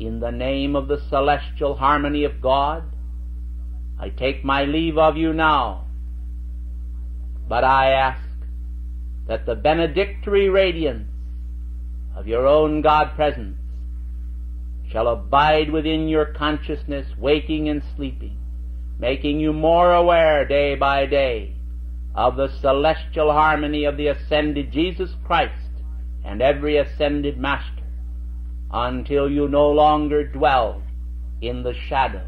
In the name of the celestial harmony of God, I take my leave of you now, but I ask that the benedictory radiance of your own God presence shall abide within your consciousness, waking and sleeping, making you more aware day by day of the celestial harmony of the ascended Jesus Christ and every ascended Master, until you no longer dwell in the shadow,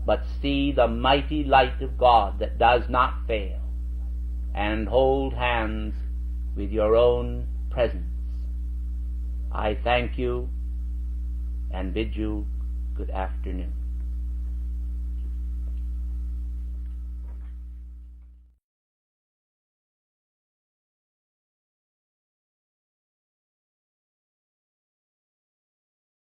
but see the mighty light of God that does not fail, and hold hands with your own presence. I thank you and bid you good afternoon.